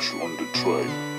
Bastion on the track.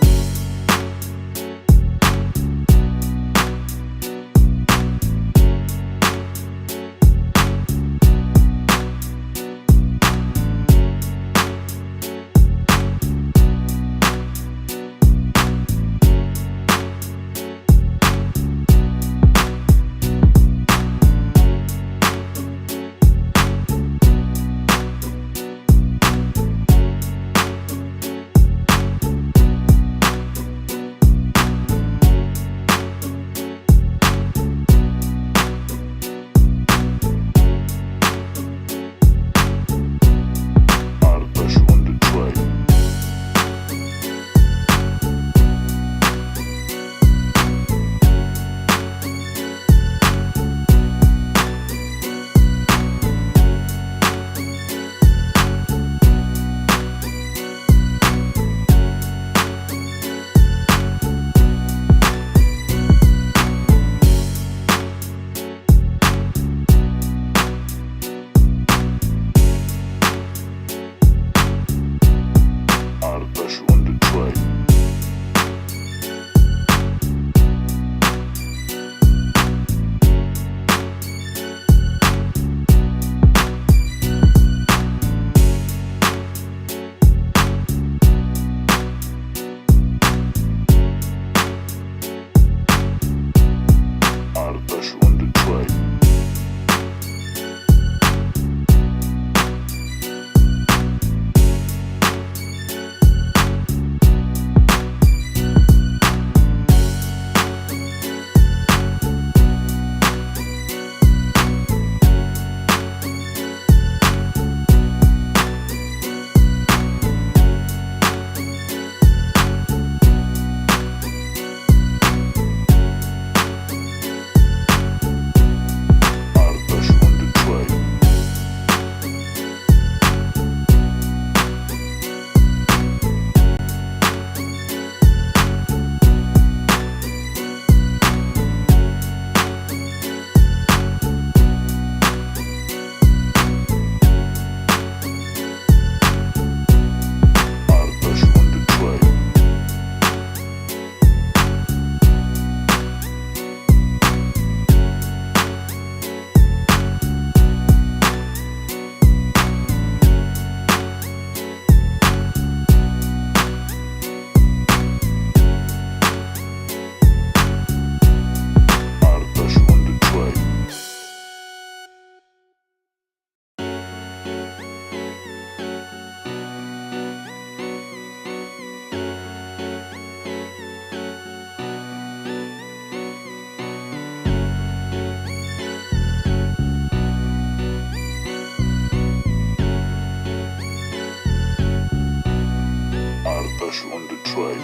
On the track.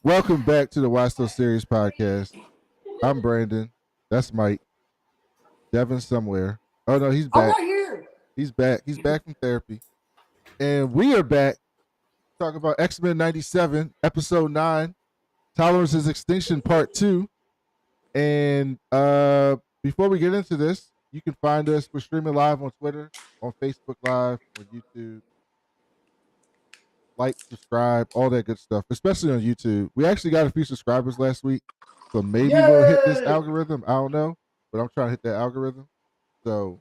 Welcome back to the Why So Serious podcast. I'm Brandon. That's Mike. Devin somewhere. Oh no, he's I'm back. right here. He's back. He's back from therapy. And we are back talking about X-Men 97, episode 9, Tolerance Is Extinction, part 2. And before we get into this, You can find us. We're streaming live on Twitter, on Facebook Live, on YouTube. Like, subscribe, all that good stuff, especially on YouTube. We actually got a few subscribers last week, so maybe we'll hit this algorithm. I don't know, but I'm trying to hit that algorithm. So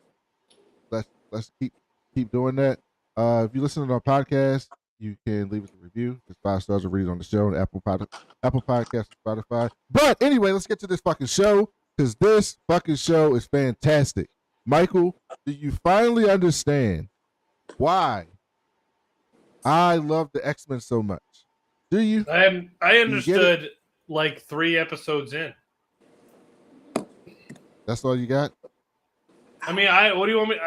let's keep doing that. If you listen to our podcast, you can leave us a review. It's 5 stars or read it on the show on Apple Podcasts, and Spotify. But anyway, let's get to this fucking show because this fucking show is fantastic. Michael, do you finally understand why I love the X-Men so much? Do you? I understood like 3 episodes in. That's all you got? I mean, what do you want me?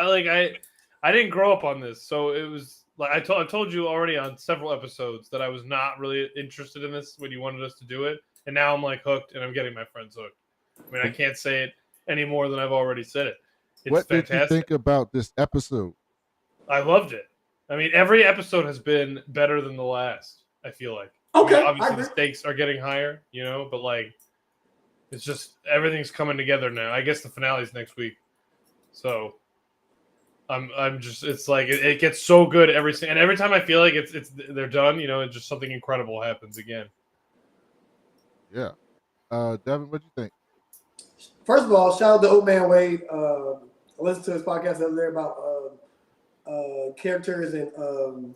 I didn't grow up on this, so it was like I told you already on several episodes that I was not really interested in this when you wanted us to do it, and now I'm like hooked, and I'm getting my friends hooked. I mean, I can't say it any more than I've already said it. It's what fantastic. did you think about this episode? I loved it. I mean, every episode has been better than the last. I feel like. Okay, I mean, obviously the stakes are getting higher, but like, it's just everything's coming together now. I guess the finale's next week, so I'm just it's like it gets so good every time I feel like it's they're done. It's just something incredible happens again. Yeah, Devin, what do you think? First of all, shout out to Old Man Wade. I listened to his podcast the other day about characters and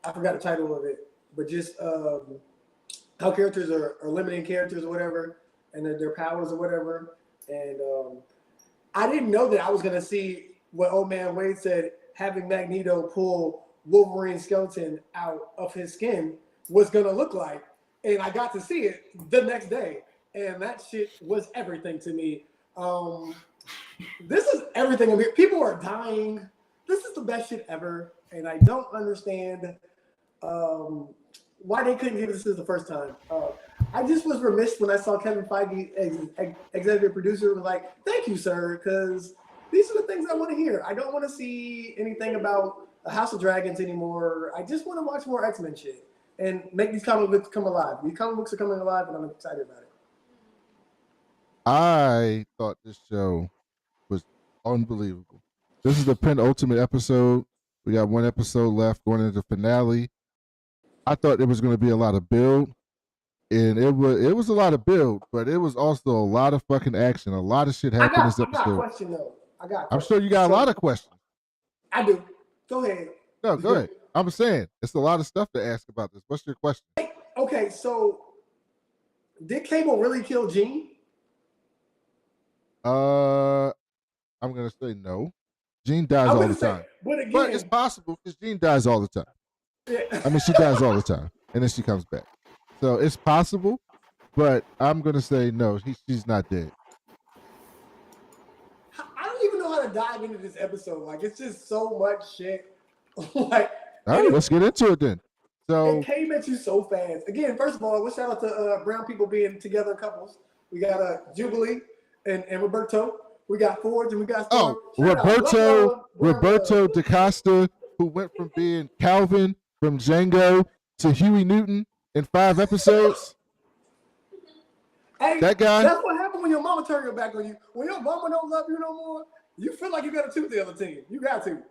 I forgot the title of it, but just how characters are limiting characters or whatever, and their powers or whatever. And I didn't know that I was gonna see what Old Man Wade said, having Magneto pull Wolverine's skeleton out of his skin was gonna look like, and I got to see it the next day, and that shit was everything to me. This is everything. I mean, people are dying. This is the best shit ever, and I don't understand why they couldn't give this the first time. I just was remiss when I saw Kevin Feige, executive producer, was like, "Thank you, sir," because these are the things I want to hear. I don't want to see anything about a House of Dragons anymore. I just want to watch more X-Men shit and make these comic books come alive. These comic books are coming alive, and I'm excited about it. I thought this show was unbelievable. This is the penultimate episode. We got 1 episode left going into the finale. I thought it was going to be a lot of build, and it was a lot of build, but it was also a lot of fucking action. A lot of shit happened in this episode. I got a question, though. I'm sure you got a lot of questions. I do. Go ahead. No, go ahead. I'm saying it's a lot of stuff to ask about this. What's your question? Okay, so did Cable really kill Jean? I'm gonna say no. Jean dies all the time, but it's possible because Jean dies all the time. Yeah. I mean, she dies all the time, and then she comes back. So it's possible, but I'm gonna say no. She's not dead. I don't even know how to dive into this episode. Like, it's just so much shit. Like, all right, let's get into it then. So it came at you so fast. Again, first of all, let's shout out to brown people being together in couples. We got Jubilee and Roberto. We got Forge and we got Storm. Roberto DaCosta, who went from being Calvin from Django to Huey Newton in 5 episodes. Hey, that guy. That's what happened when your mama turned her back on you. When your mama don't love you no more, you feel like you got to choose the other team. You got to.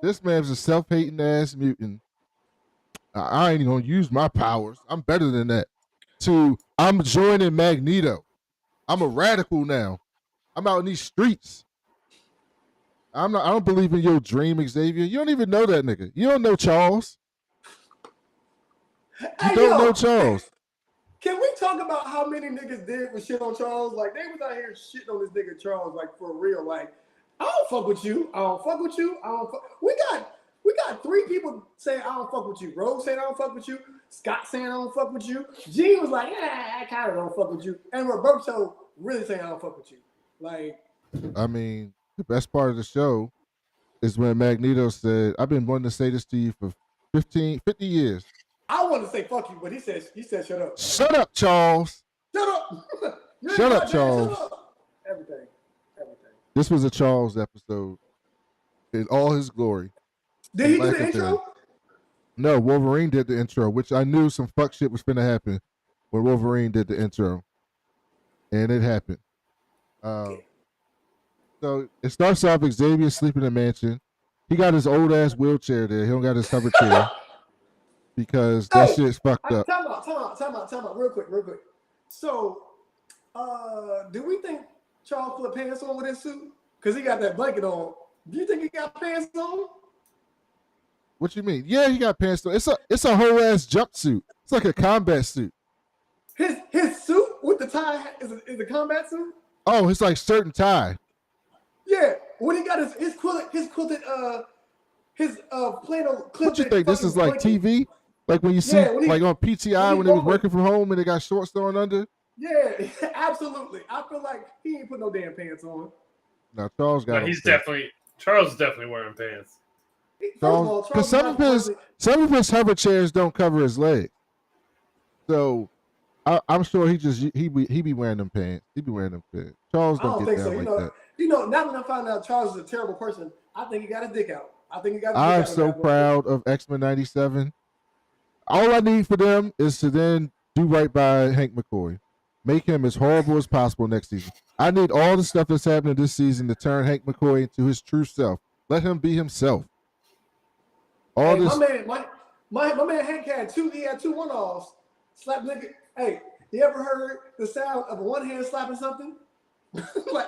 This man's a self-hating ass mutant. I ain't gonna use my powers. I'm better than that. I'm joining Magneto. I'm a radical now. I'm out in these streets. I don't believe in your dream, Xavier. You don't even know that nigga. You don't know Chawles. You don't know Chawles. Can we talk about how many niggas did with shit on Chawles? Like, they was out here shitting on this nigga Chawles, like, for real. Like, I don't fuck with you. I don't fuck with you. We got 3 people saying I don't fuck with you. Rose saying I don't fuck with you. Scott saying I don't fuck with you. G was like, I kind of don't fuck with you. And Roberto really saying I don't fuck with you. Like, I mean, the best part of the show is when Magneto said, I've been wanting to say this to you for 50 years. I want to say fuck you, but he said shut up. Shut up, Chawles. Shut up. Shut up, Chawles. Shut up. Everything. This was a Chawles episode in all his glory. Did he do the intro? No, Wolverine did the intro, which I knew some fuck shit was finna happen when Wolverine did the intro. And it happened. So So it starts off Xavier sleeping in a mansion. He got his old ass wheelchair there. He don't got his hover chair because that Hey, shit's fucked up. Time out, real quick. So, do we think Charles put pants on with his suit? Because he got that blanket on. Do you think he got pants on? What you mean? Yeah, he got pants on. It's a whole ass jumpsuit. It's like a combat suit. His suit with the tie is a combat suit? Oh, it's like shirt and tie. Yeah. When he got his quilted flannel clip. What you think? This is like blanket. TV? Like when you see like on PTI when they was working from home and they got shorts thrown under? Yeah, absolutely. I feel like he ain't put no damn pants on. No, Charles got. No, Charles is definitely wearing pants. Because some of his hover chairs don't cover his legs, so I'm sure he be wearing them pants. He be wearing them pants. Charles don't get down like that. Now that I found out Charles is a terrible person, I think he got his dick out. I'm so proud of X-Men 97. All I need for them is to then do right by Hank McCoy. Make him as horrible as possible next season. I need all the stuff that's happening this season to turn Hank McCoy into his true self. Let him be himself. My man Hank had two one-offs. Slap nigga. Hey, you ever heard the sound of one hand slapping something? Like,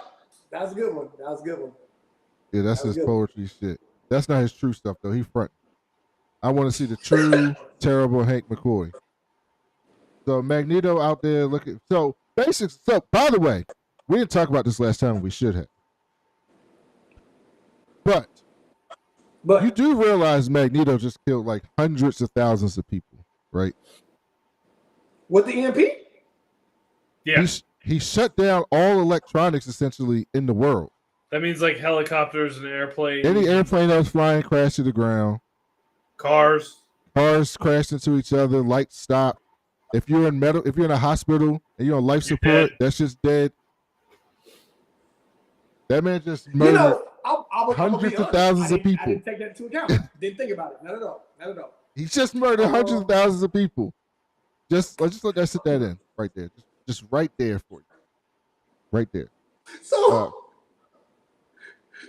that was a good one. Yeah, that's his poetry shit. That's not his true stuff though. He front. I want to see the true terrible Hank McCoy. So Magneto out there looking. So basics. So by the way, we didn't talk about this last time. We should have. But you do realize Magneto just killed like hundreds of thousands of people, right? With the EMP? Yeah. He shut down all electronics essentially in the world. That means like helicopters and airplanes. Any airplane that was flying crashed to the ground. Cars crashed into each other. Lights stopped. If you're in a hospital and you're on life support, that's just dead. That man just murdered hundreds of thousands of people. I didn't take that into account. Didn't think about it. Not at all. He just murdered hundreds of thousands of people. Just let that sit that in right there. Just right there for you. Right there.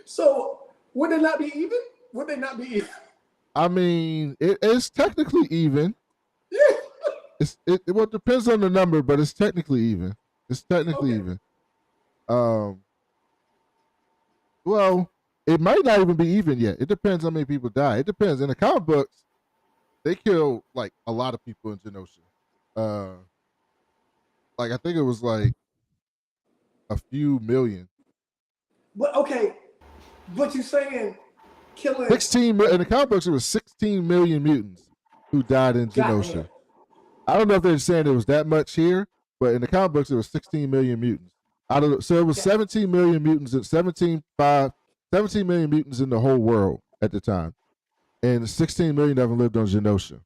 So would they not be even? I mean, it is technically even. Yeah. It depends on the number, but it's technically even. Even. Well, it might not even be even yet. It depends how many people die. It depends. In the comic books, they kill like a lot of people in Genosha. Like I think it was like a few million. But okay, but you saying killing 16 in the comic books, it was 16 million mutants who died in Genosha. I don't know if they're saying it was that much here, but in the comic books, it was 16 million mutants. So it was 17 million mutants and 17 million mutants in the whole world at the time. And 16 million of them lived on Genosha.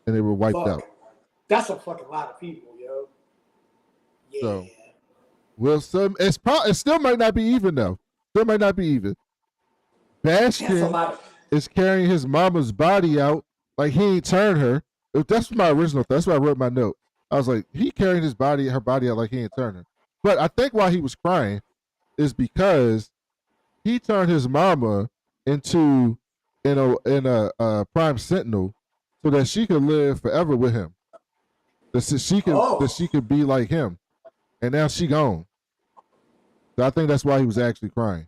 And they were wiped out. That's a fucking lot of people, yo. Yeah. So, well, it still might not be even, though. Still might not be even. Bastion is carrying his mama's body out like he ain't turned her. That's my original. That's why I wrote my note. I was like, he carrying her body out like he ain't turned her. But I think why he was crying is because he turned his mama into in a Prime Sentinel so that she could live forever with him. That she could be like him, and now she gone. So I think that's why he was actually crying.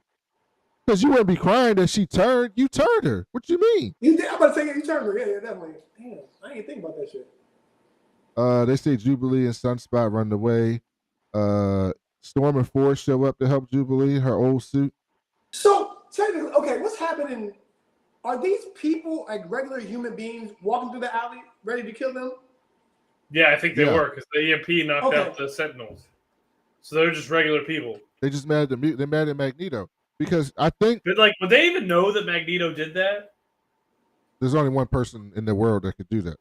Because you wouldn't be crying that she turned. You turned her. What you mean? I'm about to say you turned her. Yeah, definitely. Damn, I ain't think about that shit. They say Jubilee and Sunspot run away. Storm and Ford show up to help Jubilee in her old suit. So technically, okay, what's happening? Are these people like regular human beings walking through the alley, ready to kill them? Yeah, I think they were because the EMP knocked out the Sentinels, so they're just regular people. They just mad at They're mad at Magneto because I think. But like, would they even know that Magneto did that? There's only one person in the world that could do that.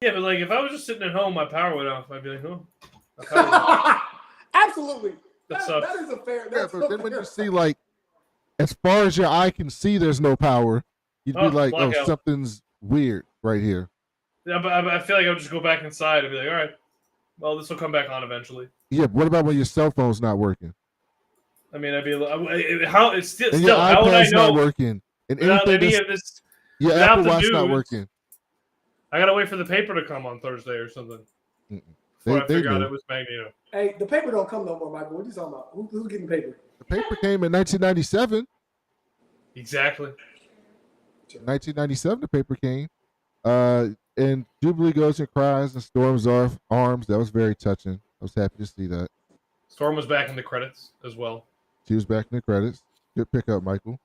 Yeah, but like, if I was just sitting at home, my power went off. I'd be like, "Oh." Absolutely. That is a fair. But then when you see like, as far as your eye can see, there's no power. You'd be like, blackout. Something's weird right here. Yeah, but I feel like I would just go back inside and be like, all right, well, this will come back on eventually. Yeah, but what about when your cell phone's not working? I mean, I'd be how it's still. And your How would I iPad's not know working. And without anything any that's, of this? your without Apple the Watch not news? working. I gotta wait for the paper to come on Thursday or something before I They figure out knew. it was Magneto. Hey, the paper don't come no more, Michael. What are you talking about? Who's getting the paper? The paper came in 1997. Exactly. 1997, the paper came. And Jubilee goes and cries and storms off arms. That was very touching. I was happy to see that. Storm was back in the credits as well. She was back in the credits. Good pickup, Michael.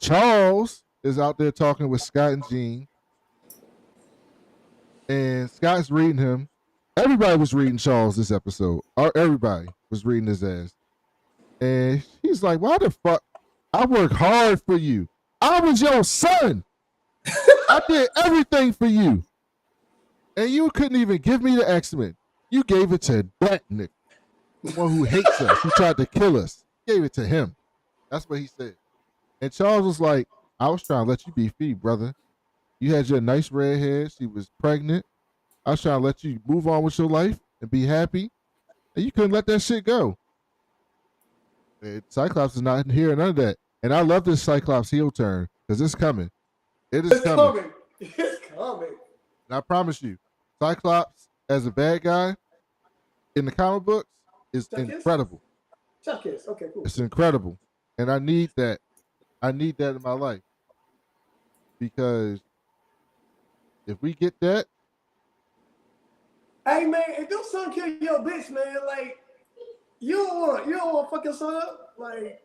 Chawles is out there talking with Scott and Jean. And Scott's reading him. Everybody was reading Chawles this episode. Everybody was reading his ass. And he's like, why the fuck? I work hard for you. I was your son. I did everything for you. And you couldn't even give me the X-Men. You gave it to that nigga. The one who hates us, who tried to kill us. Gave it to him. That's what he said. And Chawles was like, I was trying to let you be free, brother. You had your nice red hair. She was pregnant. I was trying to let you move on with your life and be happy. And you couldn't let that shit go. And Cyclops is not hearing none of that. And I love this Cyclops heel turn because it's coming. It is coming. It's coming. And I promise you, Cyclops as a bad guy in the comic books is incredible. Chuck Kiss. Okay, cool. It's incredible. And I need that. I need that in my life. Because if we get that. Hey man, if your son kill your bitch, man, like you don't want to fuck your son up. Like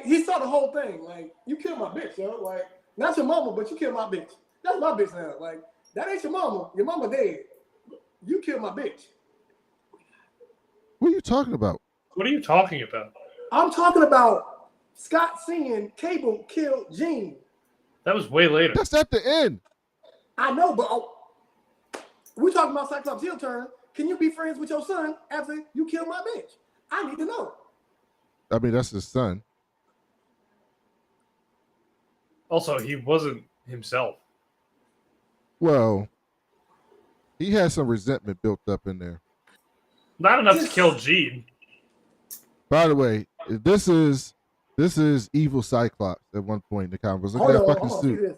he saw the whole thing. Like, you killed my bitch, yo. Like, not your mama, but you killed my bitch. That's my bitch now. Like, that ain't your mama. Your mama dead. You killed my bitch. What are you talking about? What are you talking about? I'm talking about Scott seeing Cable kill Jean. That was way later. That's at the end. I know, but we're talking about Cyclops' heel turn. Can you be friends with your son after you kill my bitch? I need to know. I mean, that's his son. Also, he wasn't himself. Well, he had some resentment built up in there. Not enough to kill Jean. By the way, this is evil Cyclops at one point in the comics. Look at that fucking suit.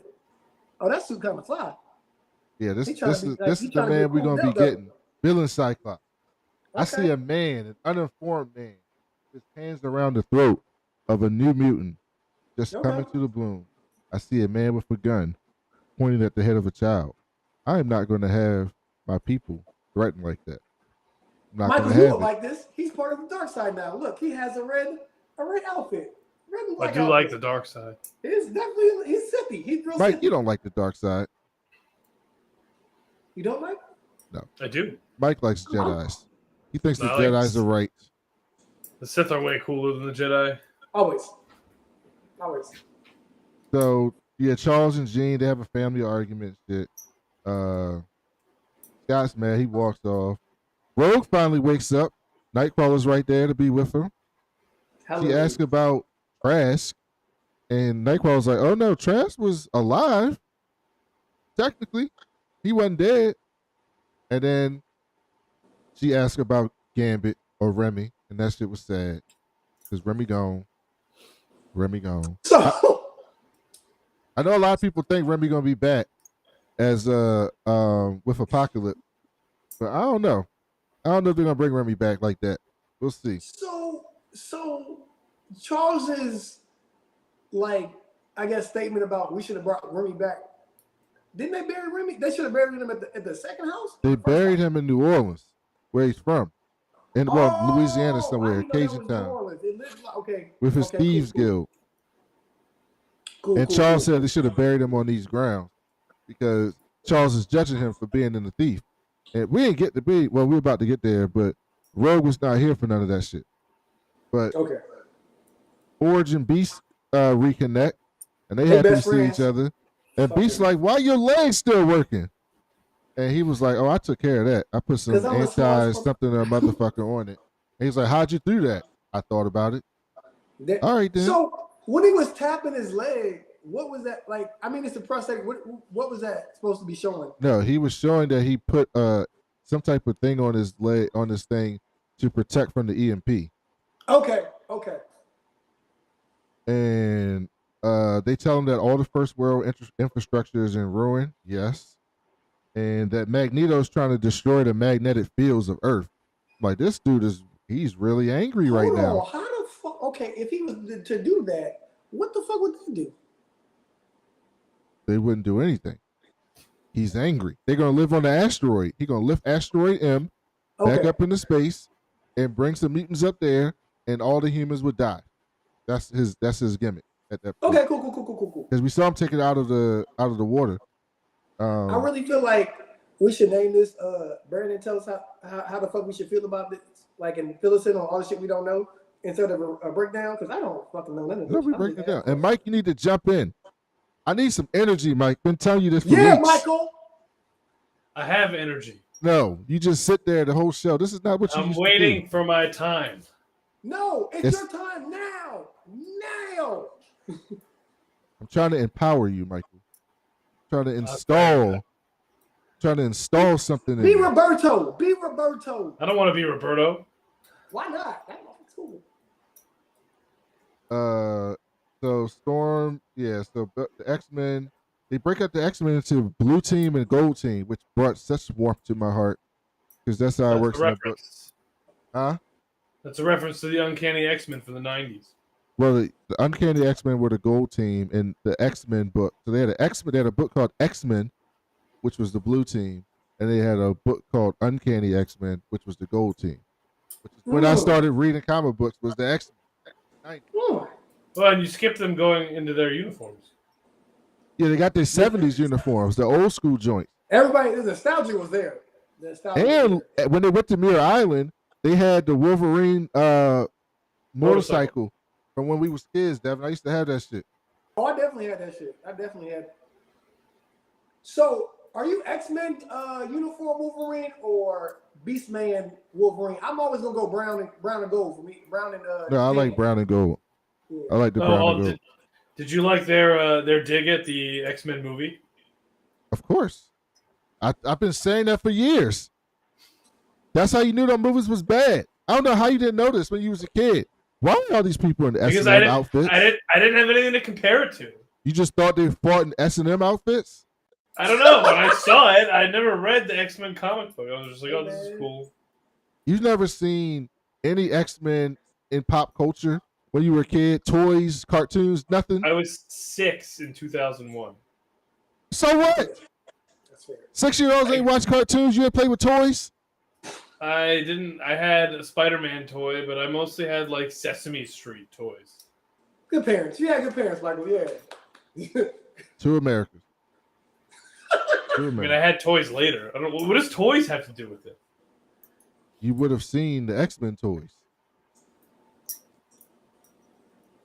Oh, that suit kind of fly. Yeah, this is the man we're gonna be getting. Villain Cyclops. Okay. I see a man, an uninformed man, his hands around the throat of a new mutant just coming to the bloom. I see a man with a gun pointing at the head of a child. I am not going to have my people threatened like that. Michael, you look like this. He's part of the dark side now. Look, he has a red outfit. Red and black I do like the dark side. He's definitely Sithy. He's real Mike, Sithy. You don't like the dark side. You don't like? No. I do. Mike likes Jedis. He thinks the Jedis are right. The Sith are way cooler than the Jedi. Always. So, yeah, Chawles and Jean, they have a family argument shit. Scott's mad. He walks off. Rogue finally wakes up. Nightcrawler's right there to be with her. She asks about Trask. And Nightcrawler's like, oh no, Trask was alive. Technically. He wasn't dead. And then she asked about Gambit or Remy. And that shit was sad. Because Remy gone. So I know a lot of people think Remy gonna be back as with Apocalypse. But I don't know. I don't know if they're gonna bring Remy back like that. We'll see. So Charles's, like, I guess, statement about we should have brought Remy back. Didn't they bury Remy? They should have buried him at the second house. They buried him in New Orleans, where he's from, in Louisiana somewhere, Cajun town, with his Thieves Guild. And Chawles said they should have buried him on these grounds because Chawles is judging him for being in the thief. And we ain't get to be, well, we're about to get there, but Rogue was not here for none of that shit. But Forge and Beast reconnect, and they happy to see each other. And Beast's like, why your legs still working? And he was like, oh, I took care of that. I put some anti-something or motherfucker on it. And he's like, how'd you do that? I thought about it. All right, then. So when he was tapping his leg, what was that like? I mean, it's a prosthetic. What was that supposed to be showing? No, he was showing that he put some type of thing on his leg, on this thing, to protect from the EMP. Okay. And they tell him that all the first world infrastructure is in ruin. Yes. And that Magneto's trying to destroy the magnetic fields of Earth. Like, this dude he's really angry right now. How the fuck? Okay, if he was to do that, what the fuck would they do? They wouldn't do anything. He's angry. They're gonna live on the asteroid. He's gonna lift asteroid M back up into space and bring some mutants up there, and all the humans would die. That's his gimmick at that point. Okay, cool. Because we saw him take it out of the water. I really feel like we should name this. Brandon, tell us how the fuck we should feel about this, like, and fill us in on all the shit we don't know instead of a breakdown. Because I don't fucking know none of this. No, we break it down. And Mike, you need to jump in. I need some energy, Mike. Been telling you this for weeks. Michael. I have energy. No, you just sit there the whole show. This is not what you. I'm waiting for my time. No, it's your time now. I'm trying to empower you, Michael. I'm trying to install something in you. Roberto. I don't want to be Roberto. Why not? That's cool. So Storm, so the X-Men, they break up the X-Men into blue team and gold team, which brought such warmth to my heart because that's how it works in the book. Huh? That's a reference to the Uncanny X-Men from the 90s. Well, the Uncanny X-Men were the gold team in the X-Men book. So they had a book called X-Men, which was the blue team, and they had a book called Uncanny X-Men, which was the gold team. Which is when I started reading comic books, was the X-Men. Well, and you skipped them going into their uniforms. Yeah, they got their 70s uniforms, the old school joint. Everybody, the nostalgia was there. When they went to Mirror Island, they had the Wolverine motorcycle from when we was kids, Devin. I used to have that shit. Oh, I definitely had that shit. So, are you X-Men uniform Wolverine or Beastman Wolverine? I'm always gonna go brown and gold for me. No, I like brown and gold. Yeah. I like the brown and gold. Did you like their dig at the X-Men movie? Of course. I've been saying that for years. That's how you knew those movies was bad. I don't know how you didn't know this when you was a kid. Why were all these people in S&M outfits? I didn't have anything to compare it to. You just thought they fought in S&M outfits? I don't know. When I saw it, I never read the X-Men comic book. I was just like, oh, this is cool. You've never seen any X-Men in pop culture when you were a kid? Toys, cartoons, nothing? I was 6 in 2001. So what? 6-year-olds ain't watch cartoons. You ain't play with toys? I didn't. I had a Spider-Man toy, but I mostly had like Sesame Street toys. Good parents. You had good parents, Michael. Yeah. Two Americans. I mean, I had toys later. I don't know. What does toys have to do with it? You would have seen the X-Men toys.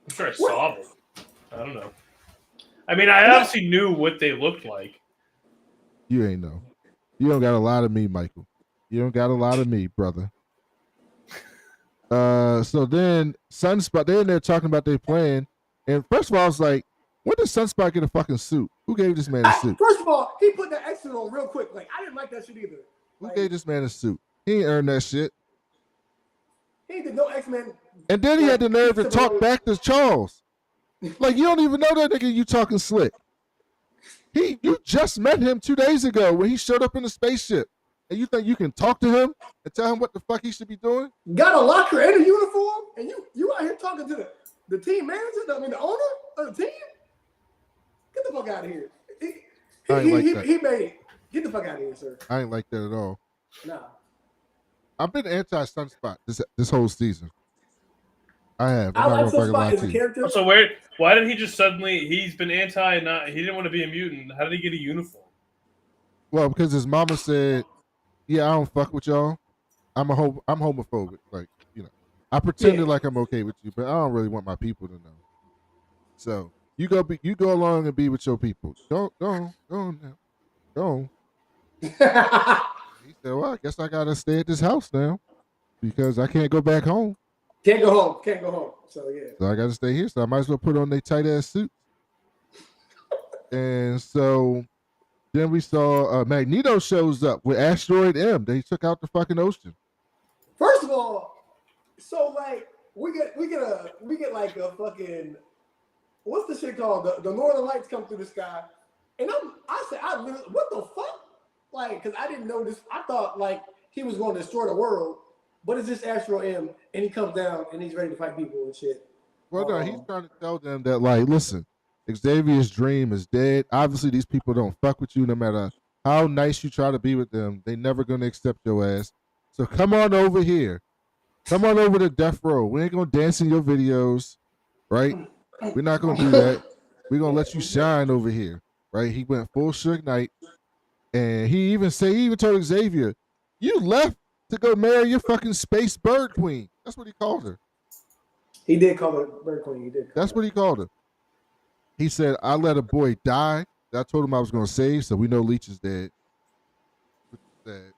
I'm sure I saw them. I don't know. I mean, I obviously knew what they looked like. You ain't know. You don't got a lot of me, Michael. You don't got a lot of me, brother. So then Sunspot, they're in there talking about their plan. And first of all, I was like, when did Sunspot get a fucking suit? Who gave this man a suit? First of all, he put the X-Men on real quick. Like, I didn't like that shit either. Who gave this man a suit? He ain't earned that shit. He did no X-Men. And then he had the nerve to talk back to Chawles. Like, you don't even know that nigga, you talking slick. You just met him 2 days ago when he showed up in the spaceship. And you think you can talk to him and tell him what the fuck he should be doing? Got a locker and a uniform, and you out here talking to the team manager, the owner of the team? Get the fuck out of here. He made it. Get the fuck out of here, sir. I ain't like that at all. Nah. I've been anti-Sunspot this whole season. I have. I like Sunspot as a character. So why did he just suddenly? He's been anti. He didn't want to be a mutant. How did he get a uniform? Well, because his mama said, "Yeah, I don't fuck with y'all. I'm homophobic. Like, you know, I pretended like I'm okay with you, but I don't really want my people to know. So you go along and be with your people. Go on now. Go on." He said, "Well, I guess I gotta stay at this house now because I can't go back home. Can't go home. So yeah. So I gotta stay here. So I might as well put on their tight ass suits." And so then we saw Magneto shows up with Asteroid M. They took out the fucking ocean. First of all, so like we get like a fucking what's the shit called? The Northern Lights come through the sky, and I said what the fuck? Like, cause I didn't know this. I thought like he was going to destroy the world, but it's just Astro M, and he comes down and he's ready to fight people and shit. Well, no, he's trying to tell them that, like, listen, Xavier's dream is dead. Obviously, these people don't fuck with you no matter how nice you try to be with them. They never going to accept your ass. So come on over here. Come on over to Death Row. We ain't going to dance in your videos, right? We're not going to do that. We're going to let you shine over here, right? He went full Suge Knight. And he even told Xavier, you left to go marry your fucking space bird queen. That's what he called her. He did call her Bird Queen. That's what he called her. He said, I let a boy die that I told him I was going to save, so we know Leech is dead. And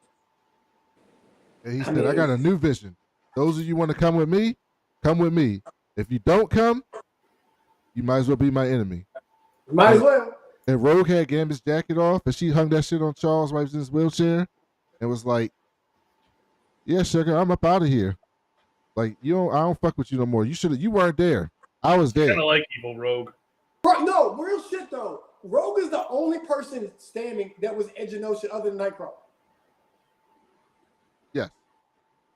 he said, I got a new vision. Those of you want to come with me, come with me. If you don't come, you might as well be my enemy. Might as well. And Rogue had Gambit's jacket off, and she hung that shit on Chawles while he was in his wheelchair, and was like, yeah, sugar, I'm up out of here. Like, I don't fuck with you no more. You weren't there. I was there. Kind of like evil Rogue. Bro, no, real shit though. Rogue is the only person standing that was edging no shit other than Nightcrawler. Yes.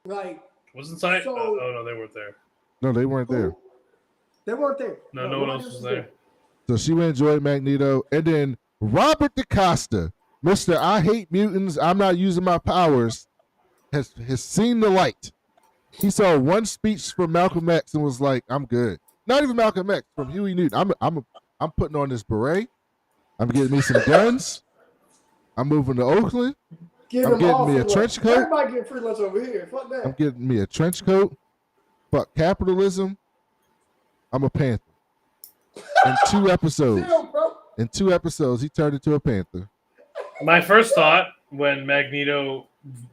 Like, wasn't Cyclops? So, oh no, they weren't there. No, they weren't there. They weren't there. No one else was there. So she enjoyed Magneto, and then Robert DaCosta, Mr. I hate mutants, I'm not using my powers, has seen the light. He saw one speech from Malcolm X and was like, I'm good. Not even Malcolm X, from Huey Newton. I'm putting on this beret. I'm getting me some guns. I'm moving to Oakland. I'm getting me a trench coat. Everybody getting free lunch over here. Fuck that. I'm getting me a trench coat. Fuck capitalism. I'm a panther. In 2 episodes. In 2 episodes, he turned into a panther. My first thought when Magneto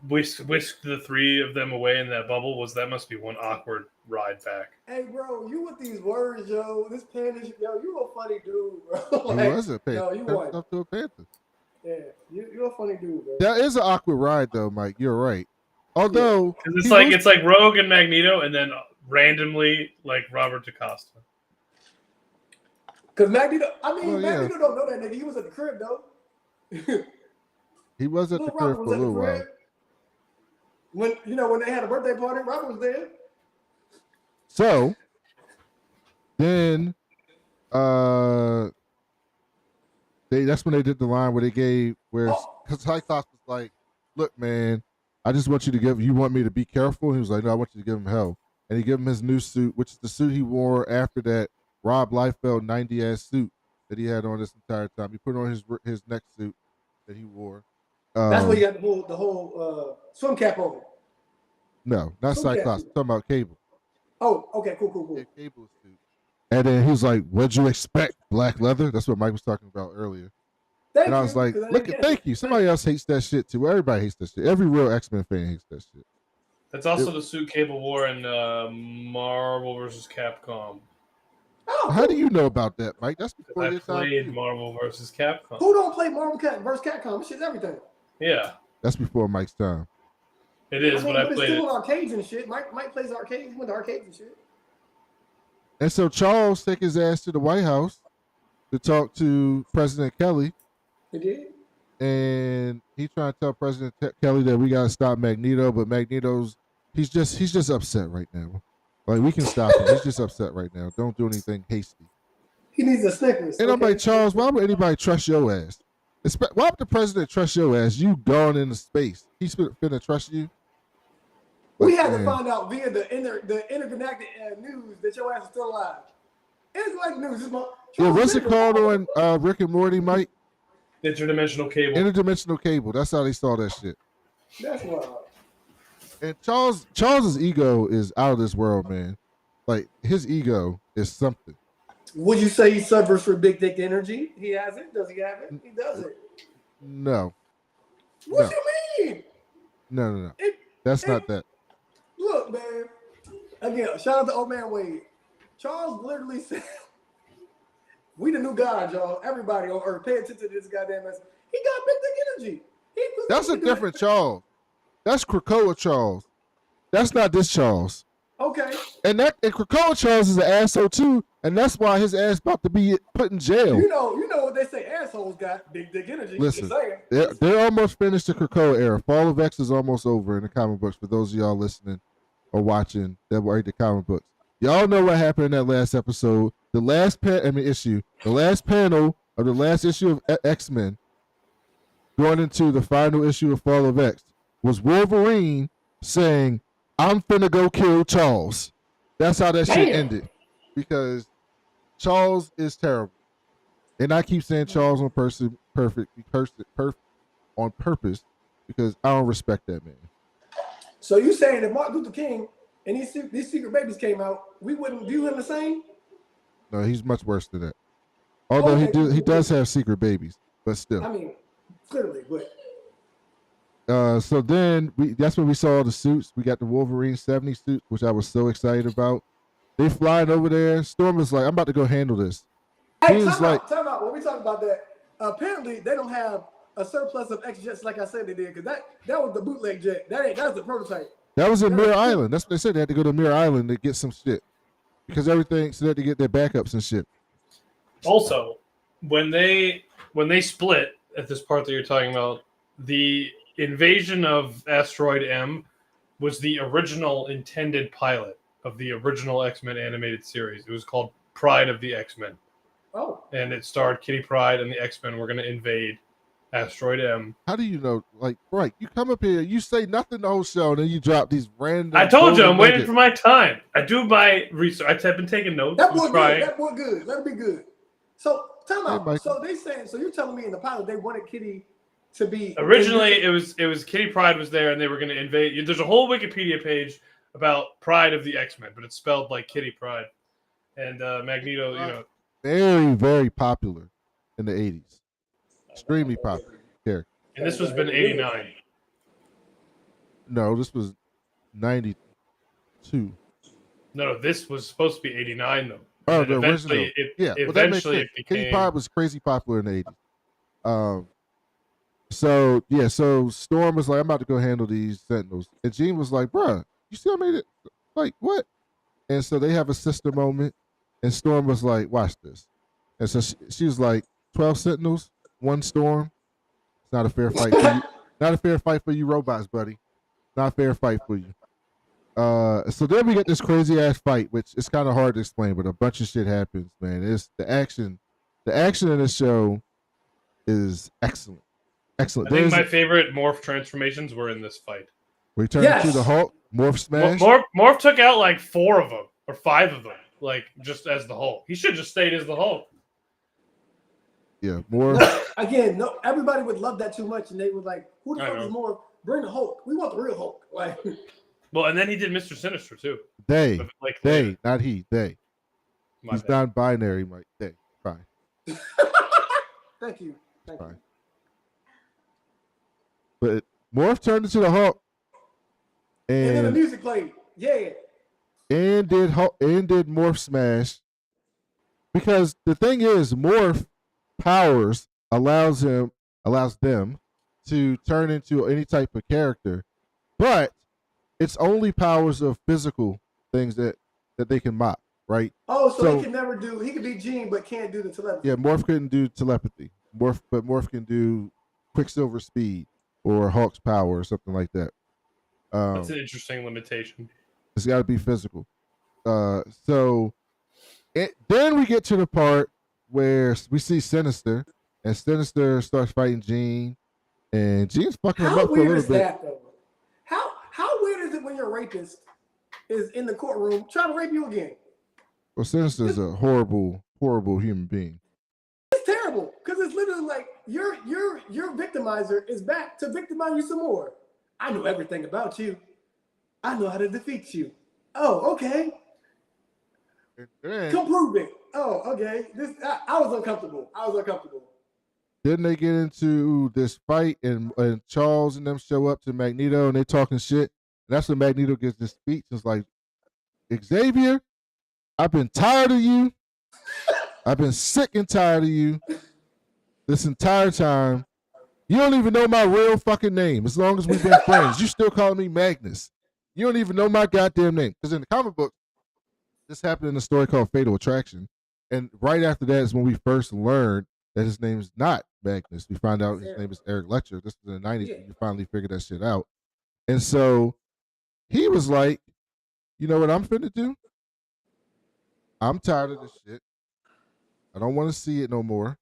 whisked the 3 of them away in that bubble was that must be one awkward ride back. Hey, bro, you with these words, yo. This panther, yo, you a funny dude, bro. Like, he was a panther. No, you weren't. Up to a panther. Yeah, you're a funny dude, bro. That is an awkward ride, though, Mike. You're right. Although it's like Rogue and Magneto, and then randomly like Robert DaCosta. Because Magneto, Magneto don't know that nigga. He was at the crib though. He was at the crib for a little while. When they had a birthday party, Robert was there. So then that's when they did the line where they gave because Cyclops was like, look, man, I just want you want me to be careful. And he was like, no, I want you to give him hell. And he gave him his new suit, which is the suit he wore after that Rob Liefeld 90-ass suit that he had on this entire time. He put on his next suit that he wore. That's where he had the whole swim cap on. No, not swim Cyclops. I'm talking about Cable. Oh, okay, cool. Yeah, Cable's suit. And then he was like, what'd you expect? Black leather? That's what Mike was talking about earlier. I was like, thank you. Somebody else hates that shit too. Everybody hates that shit. Every real X-Men fan hates that shit. That's also the suit Cable wore in Marvel vs. Capcom. Oh, how do you know about that, Mike? That's before your time. I played Marvel vs. Capcom. Who don't play Marvel vs. Capcom? This shit's everything. Yeah. That's before Mike's time. It is, but I played it's still in arcades and shit. Mike plays arcades. He went to arcades and shit. And so Chawles took his ass to the White House to talk to President Kelly. He did? And he trying to tell President Kelly that we got to stop Magneto, but Magneto's he's just upset right now. Like, we can stop him. He's just upset right now. Don't do anything hasty. He needs a Snickers. And I'm like, Chawles, why would anybody trust your ass? Why would the president trust your ass? You gone into space. He's finna trust you? We had to find out via the intergalactic news that your ass is still alive. Intergalactic news. What's it called on Rick and Morty, Mike? Interdimensional cable. Interdimensional cable. That's how they saw that shit. That's wild. And Charles's ego is out of this world, man. Like, his ego is something. Would you say he suffers from big dick energy? He has it? Does he have it? He does it. No. What you mean? No. That's not that. Look, man. Again, shout out to old man Wade. Chawles literally said, we the new God, y'all. Everybody on Earth, pay attention to this goddamn mess. He got big dick energy. That's a different Chawles. That's Krakoa Chawles. That's not this Chawles. Okay. And Krakoa Chawles is an asshole too, and that's why his ass about to be put in jail. You know what they say? Assholes got big dick energy. Listen, they're almost finished the Krakoa era. Fall of X is almost over in the comic books. For those of y'all listening or watching that read the comic books, y'all know what happened in that last episode. The last panel of the last issue of X-Men, going into the final issue of Fall of X, was Wolverine saying, "I'm finna go kill Chawles." That's how that shit ended. Because Chawles is terrible. And I keep saying Chawles on purpose because I don't respect that man. So you saying if Martin Luther King and these secret babies came out, we wouldn't view him the same? No, he's much worse than that. Although he does have secret babies, but still. I mean, clearly, but so then that's when we saw the suits. We got the Wolverine 70 suit, which I was so excited about. They flying over there. Storm is like, I'm about to go handle this. Hey, time out. When we talk about that, apparently they don't have a surplus of X jets like I said they did, because that was the bootleg jet. That's the prototype. That was in Mirror Island. That's what they said. They had to go to Mirror Island to get some shit. Because everything, so they had to get their backups and shit. Also, when they split at this part that you're talking about, the invasion of Asteroid M was the original intended pilot of the original X-Men animated series. It was called Pride of the X-Men. Oh. And it starred Kitty Pryde, and the X-Men were going to invade Asteroid M. How do you know? Like, right, you come up here, you say nothing the whole show, and then you drop these random... I told you, I'm waiting for my time. I do my research. I've been taking notes. That boy good. That boy good. Let it be good. So, tell me. Hey, so they saying, so you're telling me in the pilot they wanted Kitty to be... Originally, it was Kitty Pryde was there, and they were going to invade. There's a whole Wikipedia page about Pride of the X-Men, but it's spelled like Kitty Pryde. And Magneto, very, very popular in the 80s. Extremely popular character. And this was been 89. No, this was 92. No, this was supposed to be 89 though. Oh, the original. Eventually it became... Kitty Pryde was crazy popular in the 80s. So Storm was like, I'm about to go handle these Sentinels. And Jean was like, bruh, you still made it? Like, what? And so they have a sister moment. And Storm was like, watch this. And so she was like, 12 Sentinels, 1 Storm. It's not a fair fight for you. Not a fair fight for you robots, buddy. Not a fair fight for you. So then we get this crazy ass fight, which is kind of hard to explain, but a bunch of shit happens, man. It's the action in this show is excellent. Excellent. I think my favorite morph transformations were in this fight. We turn to the Hulk, morph smash. Morph took out like 4 of them or 5 of them, like just as the Hulk. He should just stayed as the Hulk. Yeah, more. Again, no, everybody would love that too much, and they would like, "Who the fuck is more? Bring the Hulk. We want the real Hulk." Like, well, and then he did Mr. Sinister too. They, not he. They. He's non-binary, Mike. They. Fine. Thank you. Fine. But Morph turned into the Hulk, and then the music played. Yeah. And did Morph smash? Because the thing is, Morph powers allows them to turn into any type of character, but it's only powers of physical things that they can mock, right? Oh, so he can never do. He could be Jean, but can't do the telepathy. Yeah, Morph couldn't do telepathy. Morph can do Quicksilver speed or Hulk's power or something like that. That's an interesting limitation. It's got to be physical. Then we get to the part where we see Sinister, and Sinister starts fighting Jean, and Jean's fucking him up for a little bit. That, though? How weird is it when your rapist is in the courtroom trying to rape you again? Well, Sinister's a horrible, horrible human being. It's terrible because it's literally like your victimizer is back to victimize you some more. I know everything about you. I know how to defeat you. Oh, okay. Come prove it. Oh, okay. I was uncomfortable. Then they get into this fight, and Chawles and them show up to Magneto, and they talking shit. And that's when Magneto gives this speech. It's like, Xavier, I've been tired of you. I've been sick and tired of you this entire time. You don't even know my real fucking name. As long as we've been friends, you still calling me Magnus. You don't even know my goddamn name. Because in the comic book, this happened in a story called Fatal Attraction. And right after that is when we first learned that his name is not Magnus. We find out his name is Eric Lecter. This was in the 90s when you finally figured that shit out. And so he was like, you know what I'm finna do? I'm tired of this shit. I don't want to see it no more.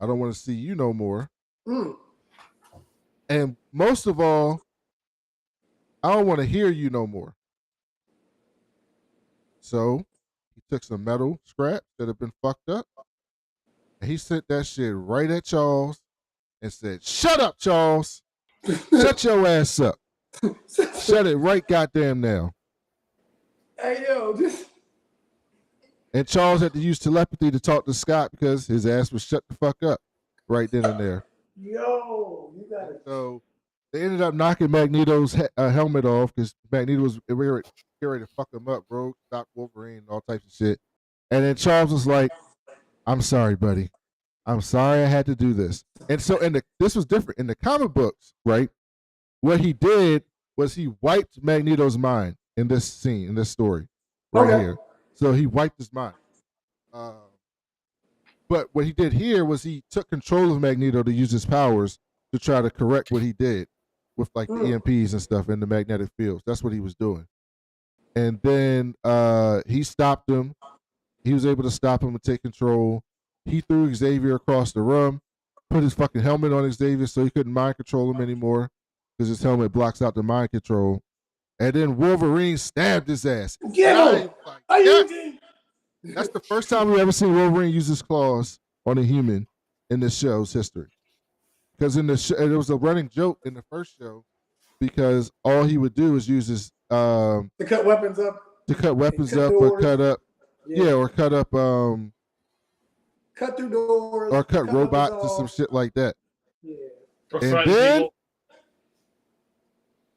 I don't want to see you no more. And most of all, I don't want to hear you no more. So he took some metal scraps that have been fucked up, and he sent that shit right at Chawles and said, "Shut up, Chawles. Shut your ass up. Shut it right goddamn now." Hey, yo, And Chawles had to use telepathy to talk to Scott because his ass was shut the fuck up right then and there. Yo, you got it. So they ended up knocking Magneto's helmet off because Magneto was ready to fuck him up, bro. Stop Wolverine and all types of shit. And then Chawles was like, "I'm sorry, buddy. I'm sorry I had to do this." And so this was different. In the comic books, right? What he did was he wiped Magneto's mind in this scene, in this story, right here. So he wiped his mind. But what he did here was he took control of Magneto to use his powers to try to correct what he did with like the EMPs and stuff in the magnetic fields. That's what he was doing. And then he stopped him. He was able to stop him and take control. He threw Xavier across the room, put his fucking helmet on Xavier so he couldn't mind control him anymore because his helmet blocks out the mind control. And then Wolverine stabbed his ass. Get him! That's the first time we ever seen Wolverine use his claws on a human in this show's history. Because in the it was a running joke in the first show because all he would do is use his to cut weapons up. To cut weapons up or cut up or cut up cut through doors. Or cut robots or some shit like that. Yeah. And then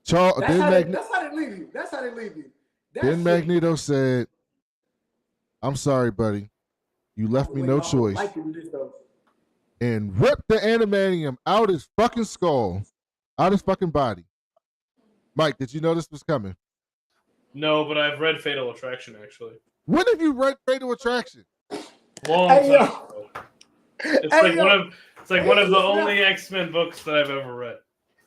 That's how they leave you. That's how they leave you. Then Magneto said, "I'm sorry, buddy. You left me no choice." And ripped the adamantium out his fucking skull, out his fucking body. Mike, did you know this was coming? No, but I've read Fatal Attraction, actually. When have you read Fatal Attraction? Long time ago. It's like one of the only X-Men books that I've ever read.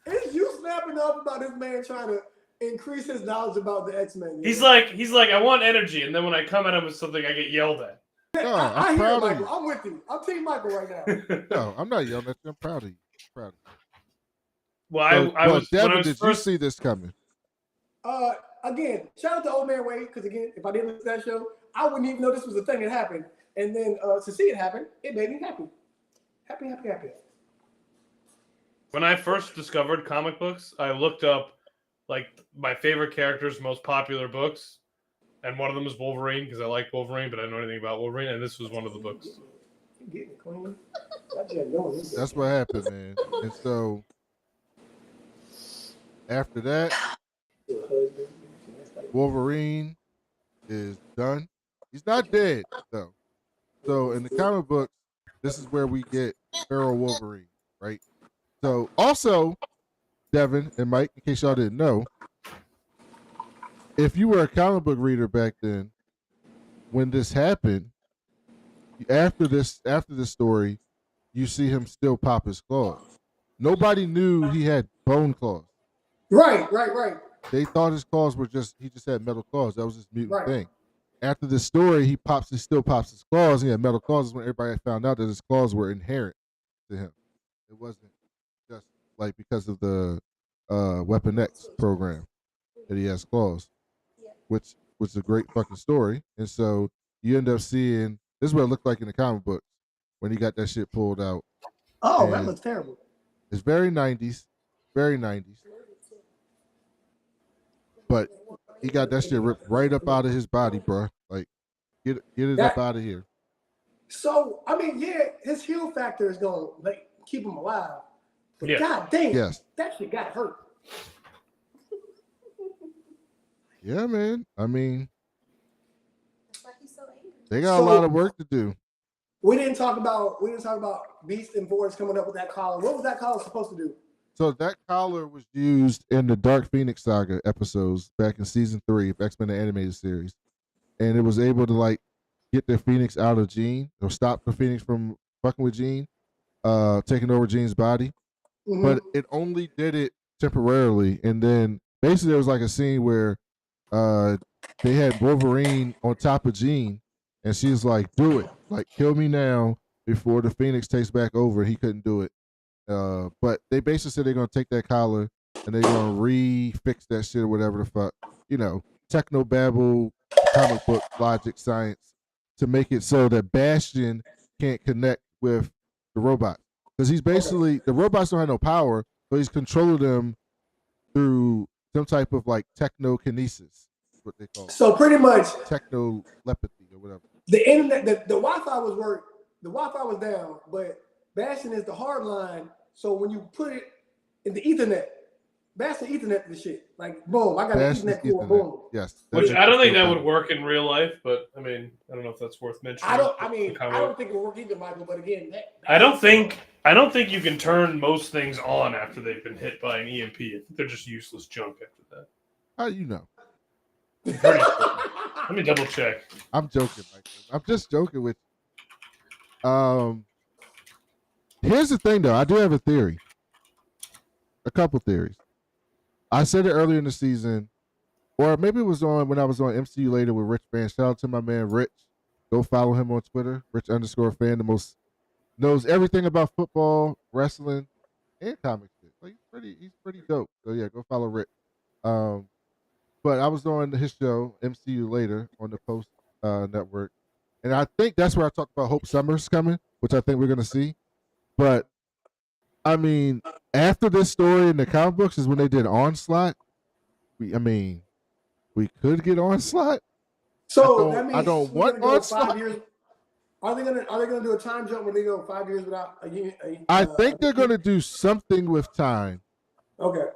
It's you snapping up about this man trying to increase his knowledge about the X-Men. He's like, I want energy, and then when I come at him with something, I get yelled at. No, I hear it, Michael. I'm with you. I'm Team Michael right now. No, I'm not yelling at you. I'm proud of you. Well, I was. Devin, did you see this coming? Again, shout out to Old Man Wade, because again, if I didn't listen to that show, I wouldn't even know this was a thing that happened. And then to see it happen, it made me happy. Happy. When I first discovered comic books, I looked up like my favorite characters, most popular books, and one of them was Wolverine because I like Wolverine, but I don't know anything about Wolverine, and this was one of the books. That's what happened, man. And so after that, Wolverine is done. He's not dead though. So in the comic books, this is where we get Feral Wolverine, right? So also, Devin and Mike, in case y'all didn't know, if you were a comic book reader back then, when this happened, after this story, you see him still pop his claws. Nobody knew he had bone claws. Right. They thought his claws were he just had metal claws. That was his mutant thing. After the story, he still pops his claws. He had metal claws when everybody found out that his claws were inherent to him. It wasn't just like because of the Weapon X program that he has claws, which was a great fucking story. And so you end up seeing, this is what it looked like in the comic book when he got that shit pulled out. Oh, and that looks terrible. It's very 90s. Very 90s. But he got that shit ripped right up out of his body, bro. Like, get it up out of here. So, I mean, his heal factor is going to keep him alive. But god damn, that shit got hurt. Yeah, man. I mean, they got a lot of work to do. We didn't talk about Beast and Boris coming up with that collar. What was that collar supposed to do? So that collar was used in the Dark Phoenix saga episodes back in season 3 of X-Men the Animated Series, and it was able to like get the Phoenix out of Jean or stop the Phoenix from fucking with Jean, taking over Jean's body. But it only did it temporarily, and then basically there was like a scene where they had Wolverine on top of Jean, and she's like, "Do it, like kill me now before the Phoenix takes back over." He couldn't do it, but they basically said they're gonna take that collar and they're gonna refix that shit or whatever the fuck, techno babble, comic book logic, science, to make it so that Bastion can't connect with the robot. Because he's basically the robots don't have no power, so he's controlling them through some type of like technokinesis, what they call it. So pretty much Technolepathy or whatever. The internet, the Wi-Fi was down, but Bastion is the hard line. So when you put it in the Ethernet, Bastion Ethernet the shit. Like boom, I got an Ethernet cord, boom. Yes. Which I don't think that would work in real life, but I mean, I don't know if that's worth mentioning. I don't think it would work either, Michael. But again, I don't think you can turn most things on after they've been hit by an EMP. I think they're just useless junk after that. How you know? Let me double check. I'm joking, Michael. I'm just joking with you. Here's the thing, though. I do have a theory. A couple theories. I said it earlier in the season, or maybe it was when I was on MCU Later with Rich Fan. Shout out to my man Rich. Go follow him on Twitter. Rich_fan. The most knows everything about football, wrestling, and comic shit. Like, he's pretty dope. So yeah, go follow Rich. But I was on his show, MCU Later, on the Post Network. And I think that's where I talked about Hope Summers coming, which I think we're going to see. But, I mean, after this story in the comic books is when they did Onslaught. We could get Onslaught. So that means I don't want Onslaught. 5 years. Are they gonna do a time jump where they go 5 years without a unit? I think they're going to do something with time. Okay.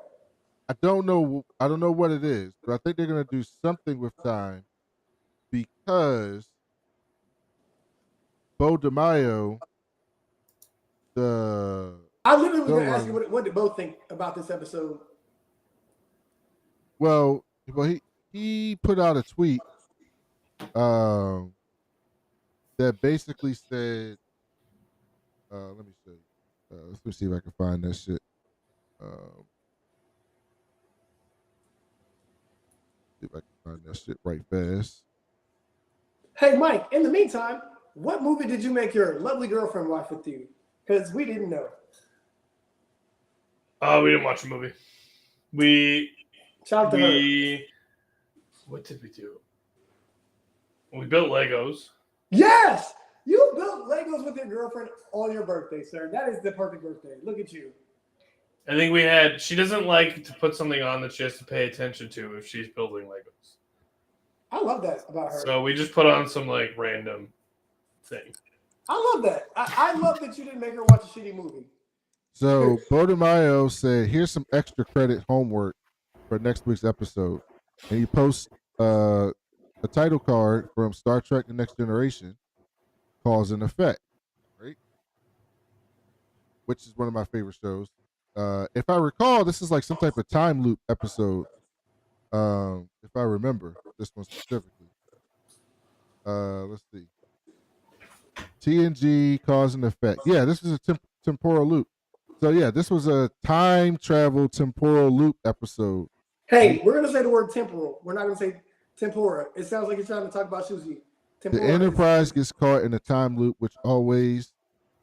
I don't know what it is, but I think they're going to do something with time because Bo DeMaio, I literally was going to ask you what did both think about this episode. Well, he put out a tweet that basically said, let me see. Let me see if I can find that shit. See if I can find that shit right fast. Hey, Mike, in the meantime, what movie did you make your lovely girlfriend watch with you? Because we didn't know. We didn't watch a movie. Shout out to her. What did we do? We built Legos. Yes! You built Legos with your girlfriend on your birthday, sir. That is the perfect birthday. Look at you. I think she doesn't like to put something on that she has to pay attention to if she's building Legos. I love that about her. So we just put on some like random thing. I love that. I love that you didn't make her watch a shitty movie. So Bo DeMaio said, here's some extra credit homework for next week's episode. And he posts a title card from Star Trek The Next Generation, Cause and Effect, right? Which is one of my favorite shows. If I recall, this is like some type of time loop episode. If I remember this one specifically. Let's see. TNG, Cause and Effect. Yeah, this is a temporal loop. So yeah, this was a time travel temporal loop episode. Hey, we're gonna say the word temporal. We're not gonna say tempora. It sounds like you're trying to talk about sushi. The Enterprise gets caught in a time loop, which always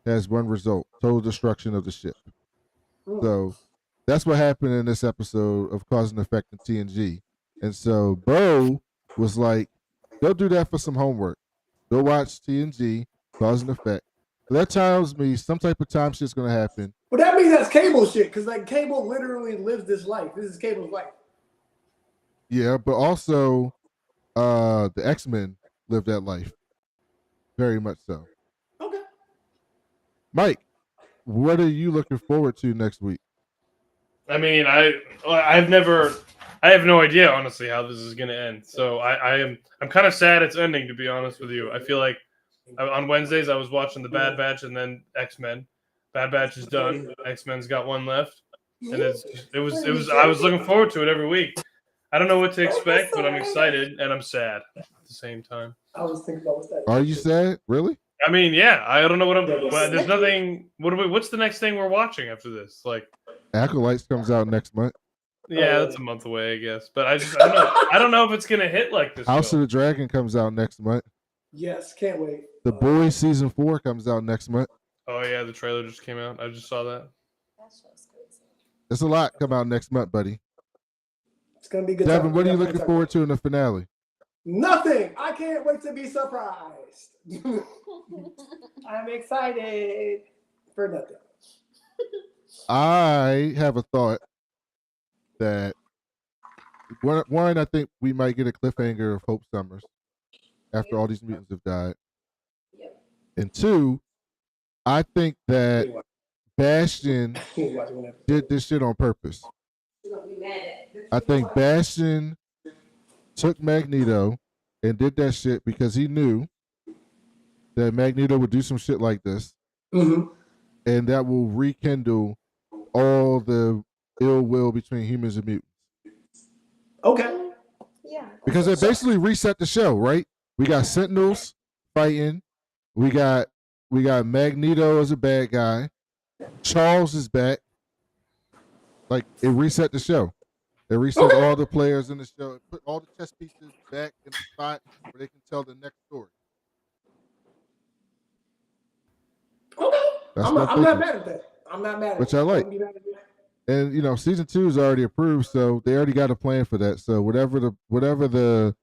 has one result: total destruction of the ship. So that's what happened in this episode of Cause and Effect in TNG. And so Bo was like, go do that for some homework. Go watch TNG, Cause and Effect. So that tells me some type of time shit's going to happen. Well, that means that's Cable shit, because like Cable literally lives this life. This is Cable's life. Yeah, but also the X-Men live that life. Very much so. Okay. Mike, what are you looking forward to next week? I mean, I have no idea honestly how this is going to end. So I'm kind of sad it's ending, to be honest with you. I feel like on Wednesdays I was watching the Bad Batch and then X-Men. Bad Batch is done. X-Men's got one left. and it was. I was looking forward to it every week. I don't know what to expect, but I'm excited and I'm sad at the same time. I was thinking about what's that. Are you sad? Really? I mean, yeah, I don't know what I'm. Well, there's nothing. What's the next thing we're watching after this? Like, Acolytes comes out next month. yeah, that's a month away, I guess. But I don't know. I don't know if it's gonna hit like this. House of the Dragon comes out next month. Yes, can't wait. The Boys season 4 comes out next month. Oh yeah, the trailer just came out. I just saw that. There's a lot come out next month, buddy. It's gonna be good. Devin, what are you looking forward to in the finale? Nothing. I can't wait to be surprised. I'm excited for nothing. I have a thought that one, I think we might get a cliffhanger of Hope Summers after all these mutants have died. Yep. And 2, I think that Bastion did this shit on purpose. I think Bastion took Magneto and did that shit because he knew that Magneto would do some shit like this, and that will rekindle all the ill will between humans and mutants. Okay. Yeah. Because they basically reset the show, right? We got Sentinels fighting. We got Magneto as a bad guy. Chawles is back. Like, it reset the show. It reset all the players in the show. It put all the chess pieces back in the spot where they can tell the next story. Okay. I'm not thinking. mad at that. I'm not mad at Which it. I like. And season 2 is already approved, so they already got a plan for that. So whatever the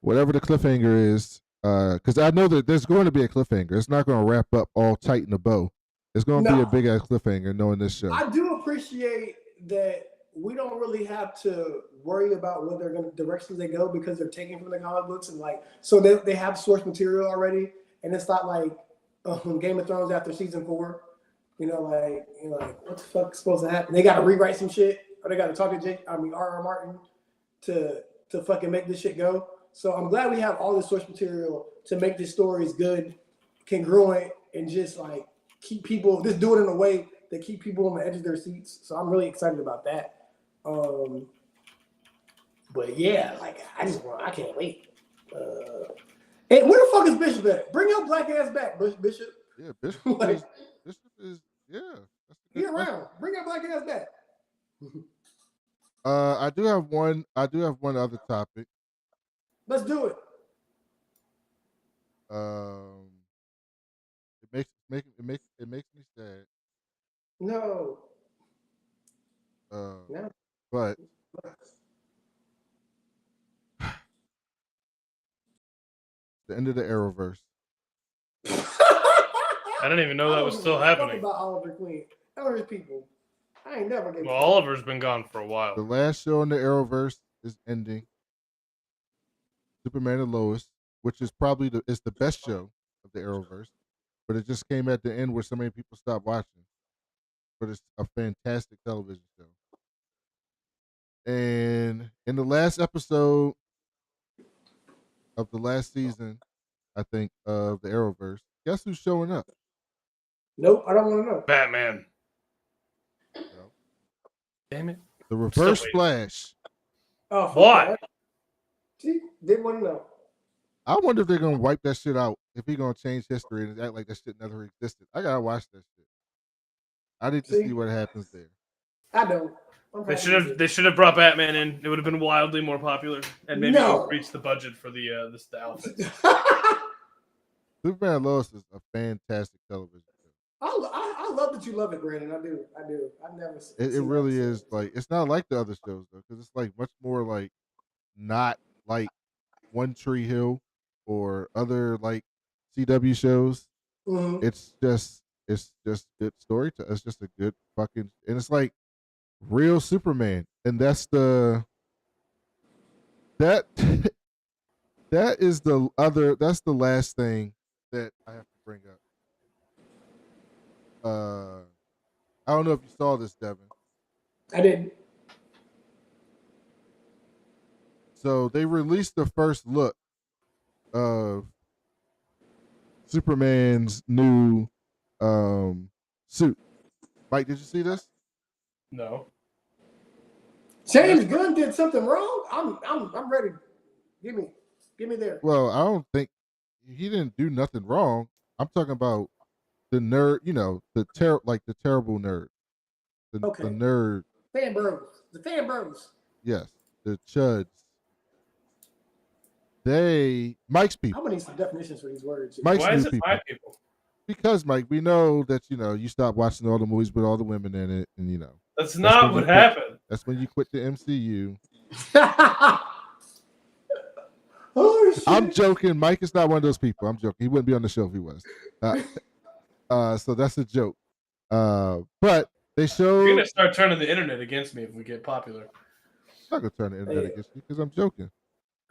cliffhanger is, because I know that there's going to be a cliffhanger. It's not going to wrap up all tight in a bow. It's going to be a big ass cliffhanger knowing this show. I do appreciate that we don't really have to worry about where they're going to directions they go because they're taking from the comic books and so they have source material already, and it's not like Game of Thrones after season 4. What the fuck is supposed to happen? They got to rewrite some shit, or they got to talk to R.R. Martin to fucking make this shit go. So I'm glad we have all the source material to make these stories good, congruent, and just keep people, just do it in a way that keep people on the edge of their seats. So I'm really excited about that. But yeah, I can't wait. Hey, where the fuck is Bishop at? Bring your black ass back, Bishop. Yeah, Bishop is He around. Bring your black ass back. I do have one other topic. Let's do it. It makes me sad. No. No. But the end of the Arrowverse. I didn't even know that was still happening. About Oliver Queen. Those people. I ain't never getting. Well, Oliver's been gone for a while. The last show in the Arrowverse is ending. Superman and Lois, which is probably the best show of the Arrowverse, but it just came at the end where so many people stopped watching. But it's a fantastic television show. And in the last episode of the last season, I think, of the Arrowverse, guess who's showing up? Nope, I don't want to know. Batman. No. Damn it. The Reverse Flash. Oh, what? See, didn't want to know. I wonder if they're gonna wipe that shit out. If he's gonna change history and act like that shit never existed. I gotta watch that shit. I need to see what happens there. I don't. They should have brought Batman in. It would have been wildly more popular, and maybe increase the budget for the outfit. Superman and Lois is a fantastic television show. I love that you love it, Brandon. I do. I've never seen it. It really is it's not like the other shows though, because it's much more not like One Tree Hill or other CW shows. Mm-hmm. It's just good story. It's just a good fucking, and it's real Superman, and that's the last thing that I have to bring up. I don't know if you saw this, Devin. I didn't. So they released the first look of Superman's new suit. Mike, did you see this? No. James Gunn did something wrong. I'm ready. Give me there. Well, I don't think he didn't do nothing wrong. I'm talking about the nerd, the terrible nerd. The nerd. The fanboys. Yes, the chuds. Mike's people. I'm gonna need some definitions for these words. Mike's Why new is it people. my people? Because Mike, we know that you stopped watching all the movies with all the women in it, and That's not what happened. That's when you quit the MCU. Oh shit! I'm joking. Mike is not one of those people. I'm joking. He wouldn't be on the show if he was. So that's a joke. But they showed. You're gonna start turning the internet against me if we get popular. I'm not gonna turn the internet against you because I'm joking.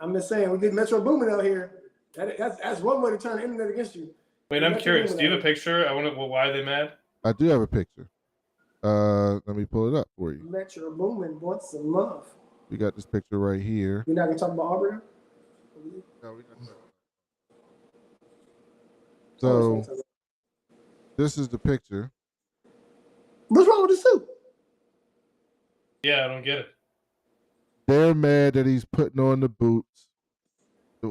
I'm just saying, we get Metro Boomin out here. That's one way to turn the internet against you. Wait, I'm curious. Do you have a picture? I want to. Well, why are they mad? I do have a picture. Let me pull it up for you. Metro Boomin once a month. We got this picture right here. You're not gonna talk about Aubrey? No, we're not. So this is the picture. What's wrong with the suit? Yeah, I don't get it. They're mad that he's putting on the boots.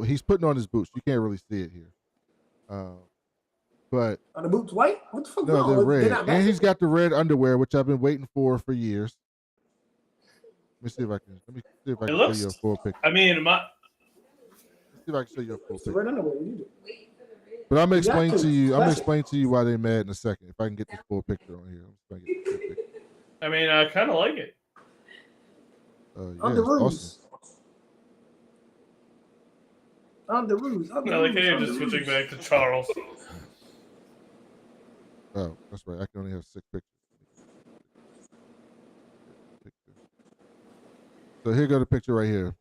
He's putting on his boots. You can't really see it here. But are the boots white? What the fuck? No, they're red. And he's got the red underwear, which I've been waiting for years. Let me see if I can show you a full picture. I mean, Let's see if I can show you a full picture. Red underwear. But I'm gonna explain to you. I'm gonna explain to you why they're mad in a second. If I can get this full picture on here. I mean, I kind of like it. On the roof. On the roof. I like how you're just switching back to Chawles. Oh, that's right. I can only have 6 pictures. So here go the picture right here.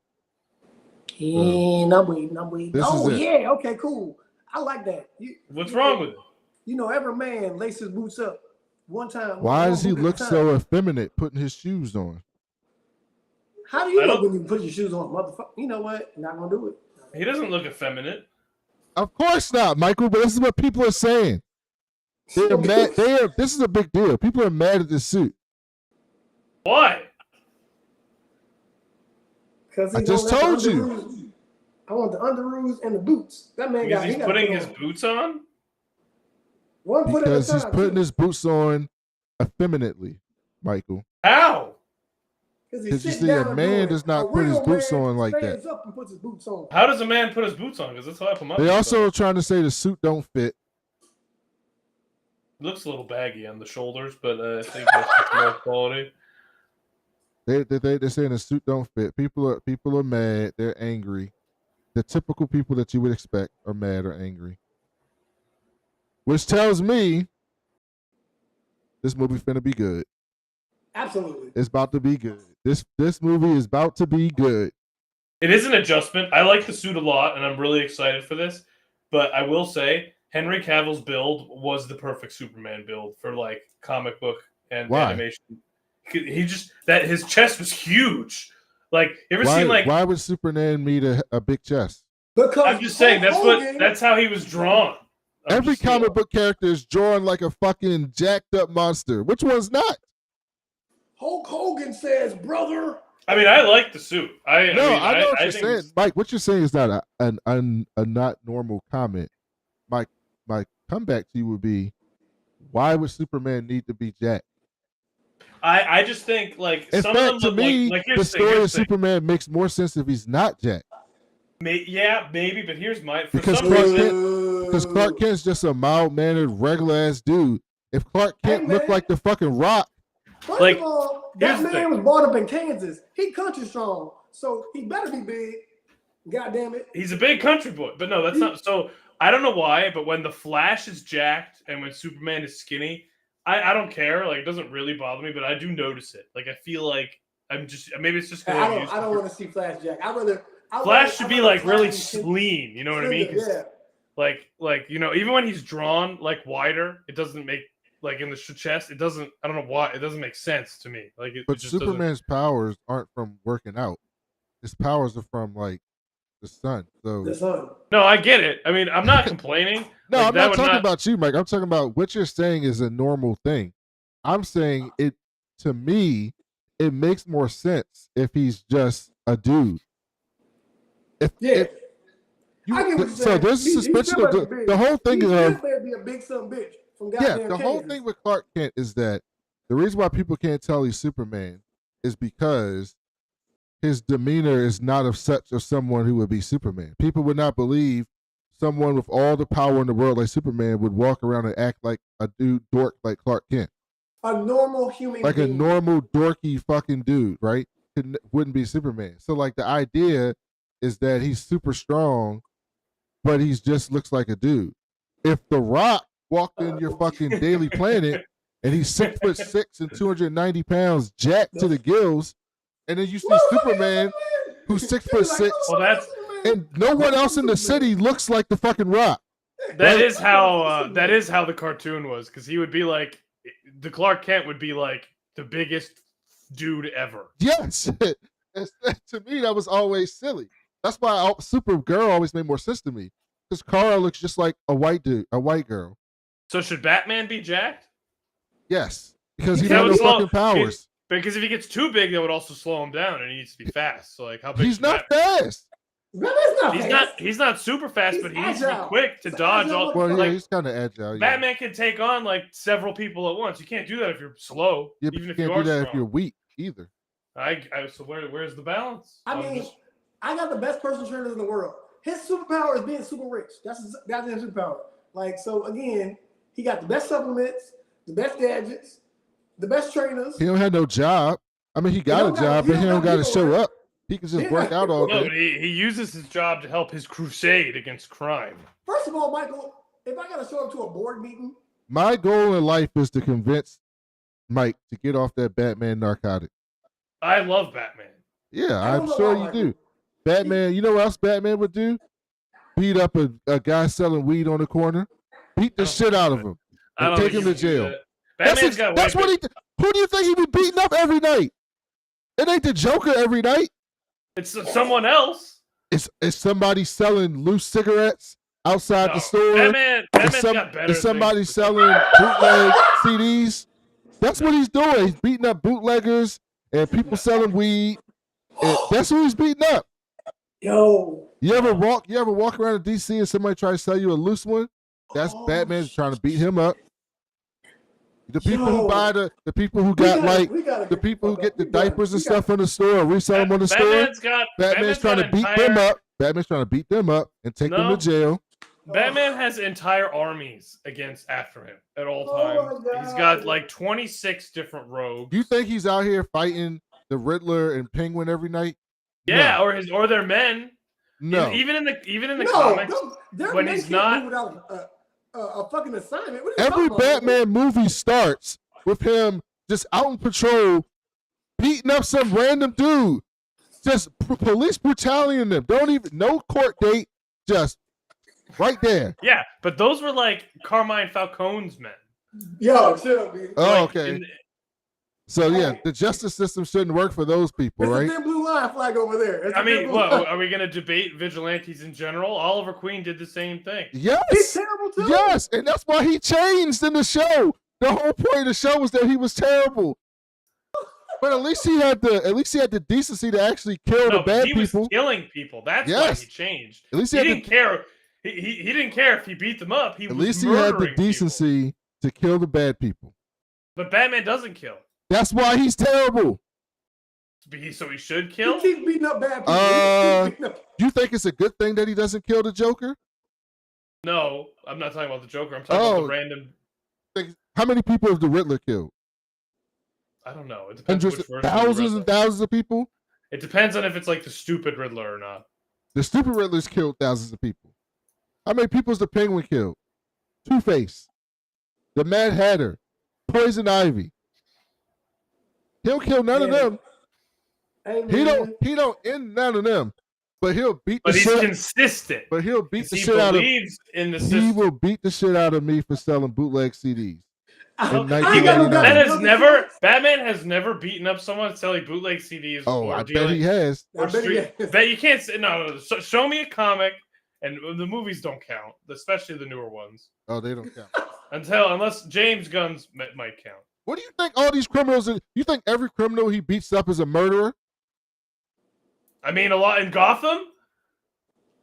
And I'm waiting. Oh yeah, okay, cool. I like that. What's wrong with it? Every man laces his boots up one time. Why does he look so effeminate putting his shoes on? How do you know when you put your shoes on, motherfucker? You know what? Not gonna do it. He doesn't look effeminate. Of course not, Michael. But this is what people are saying. They're mad. This is a big deal. People are mad at this suit. Why? Because I just told you. I want the underoos and the boots. That man he's putting his boots on. Because he's putting his boots on effeminately, Michael. How? Because you see, a man does not put his boots on like that. Up and puts his boots on. How does a man put his boots on? Because that's how I put my boots They also on. are trying to say the suit don't fit. It looks a little baggy on the shoulders, but I think that's just more quality. They're saying the suit don't fit. People are mad. They're angry. The typical people that you would expect are mad or angry. Which tells me this movie finna be good. Absolutely. It's about to be good. This movie is about to be good. It is an adjustment. I like the suit a lot, and I'm really excited for this. But I will say, Henry Cavill's build was the perfect Superman build for like comic book and animation. His chest was huge. Like, you ever seen like why would Superman need a big chest? Because I'm just saying that's how he was drawn. Every comic book character is drawn like a fucking jacked up monster. Which one's not? Hulk Hogan says, brother. I mean, I like the suit. I know what you're saying, Mike. What you're saying is not a not normal comment. My comeback to you would be, why would Superman need to be jacked? I just think like in some fact, of them to me, the story of Superman makes more sense if he's not jacked. Yeah, maybe, but here's my because Clark Kent's just a mild mannered, regular ass dude. If Clark Kent looked like the fucking Rock, first of all, that man was brought up in Kansas. He country strong, so he better be big. God damn it, he's a big country boy. But no, that's not. So I don't know why, but when the Flash is jacked and when Superman is skinny, I don't care. Like, it doesn't really bother me, but I do notice it. Like, I feel like I'm just maybe it's just. I don't want to see Flash jack. Flash should be like really lean. You know what I mean? Yeah. Like even when he's drawn like wider, it doesn't make like in the chest. It doesn't. I don't know why. It doesn't make sense to me. Like, but Superman's powers aren't from working out. His powers are from like the sun. So the sun. No, I get it. I mean, I'm not complaining. No, I'm not talking about you, Mike. I'm talking about what you're saying is a normal thing. I'm saying it it makes more sense if he's just a dude. I get what you're So saying. there's a He suspicion still of better be big. the whole thing He of still better be a big son of a bitch from yeah, goddamn the whole Kansas. thing with Clark Kent is that the reason why people can't tell he's Superman is because his demeanor is not of such of someone who would be Superman. People would not believe someone with all the power in the world like Superman would walk around and act like a dude dork like Clark Kent. A normal human like being. a normal dorky fucking dude, right? Wouldn't be Superman. So like the idea is that he's super strong, but he's just looks like a dude. If The Rock walked in your fucking Daily Planet and he's 6'6" and 290 pounds, jacked to the gills, and then you see Superman who's 6'6", Well, that's and no one else in the city looks like the fucking Rock. that is how the cartoon was, because he would be like the Clark Kent would be like the biggest dude ever. Yes, to me that was always silly. That's why Supergirl always made more sense to me, because Kara looks just like a white dude, a white girl. So should Batman be jacked? Yes, because he That has would no slow- fucking powers. Because if he gets too big, that would also slow him down, and he needs to be fast. So like, how big? He's should not Batman- fast. He's not super fast, He's but he needs to agile. be quick to He's dodge agile. all. Well, yeah, like he's kind of agile. Yeah. Batman can take on like several people at once. You can't do that if you're slow. Yeah, but even you if can't you do are that strong. if you're weak either. So where's the balance? I mean, I got the best personal trainers in the world. His superpower is being super rich. That's his superpower. Like, so again, he got the best supplements, the best gadgets, the best trainers. He don't have no job. I mean, he got a job, but he don't got to show up. He can just work out all no, day. but he uses his job to help his crusade against crime. First of all, Michael, if I got to show up to a board meeting, My goal in life is to convince Mike to get off that Batman narcotic. I love Batman. Yeah, I don't I'm know sure why, you do. Batman, you know what else Batman would do? Beat up a guy selling weed on the corner, beat the shit out of him, and take him to jail. Batman's got that's what he. Who do you think he be beating up every night? It ain't the Joker every night. It's someone else. It's somebody selling loose cigarettes outside the store. Batman's got better. It's somebody selling bootleg CDs. That's what he's doing. He's beating up bootleggers and people selling weed. And that's who he's beating up. yo, You ever walk around in DC and somebody try to sell you a loose one? That's Batman trying to beat him up. The people who buy the people who got the people who get the diapers and stuff from the store and resell them on the store. Batman's trying to beat them up. Batman's trying to beat them up and take them to jail. Batman has entire armies after him at all times. He's got like 26 different rogues. You think he's out here fighting the Riddler and Penguin every night? Yeah, No. or their men. No. Even in the comics, when he's not without a fucking assignment. What are you Every talking about? Batman movie starts with him just out on patrol, beating up some random dude. Just police brutality in them. No court date, just right there. Yeah, but those were like Carmine Falcone's men. Yo, chill, dude. Oh, okay. So yeah, the justice system shouldn't work for those people, It's right? a thin blue line flag over there. I mean, what are we going to debate vigilantes in general? Oliver Queen did the same thing. Yes, He's terrible too. yes, and that's why he changed in the show. The whole point of the show was that he was terrible. But at least he had the decency to actually kill the bad he people. Was killing people. That's why he changed. At least he didn't care. He didn't care if he beat them up. At least he had the decency to kill the bad people. But Batman doesn't kill. That's why he's terrible. So he should kill? He keeps beating up bad people. You think it's a good thing that he doesn't kill the Joker? No, I'm not talking about the Joker. I'm talking about the random. How many people has the Riddler killed? I don't know. It depends. Thousands and thousands of people? It depends on if it's like the stupid Riddler or not. The stupid Riddler's killed thousands of people. How many people has the Penguin killed? Two-Face, the Mad Hatter, Poison Ivy. He'll kill none of them. Hey, he don't end none of them. But he'll beat the shit. But he's consistent. But he'll beat the shit out of me. He will beat the shit out of me for selling bootleg CDs. Batman has never beaten up someone selling bootleg CDs. Oh, I bet he has. Bet you can't say no. Show me a comic, and the movies don't count, especially the newer ones. Oh, they don't count. Unless James Gunn's might count. What do you think all these criminals? You think every criminal he beats up is a murderer? I mean, a lot in Gotham.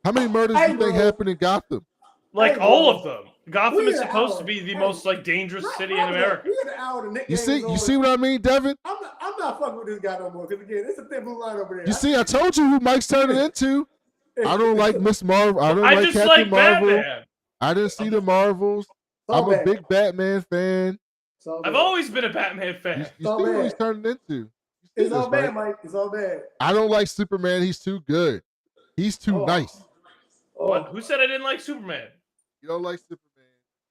How many murders do you think happened in Gotham? Like all of them. Gotham is an supposed hour. to be the most like dangerous city in America. We got an hour to Nick You Gaines on. see what I mean, Devin? I'm not fucking with this guy no more because again, it's a thin blue line over there. You see, I told you who Mike's turning into. I don't like Miss Marvel. I don't like just Captain like Marvel. Batman. I didn't see the Marvels. I'm a big Batman fan. I've always been a Batman fan. You see what he's turning into. It's all bad, Mike. It's all bad. I don't like Superman. He's too good. He's too nice. What? Who said I didn't like Superman? You don't like Superman.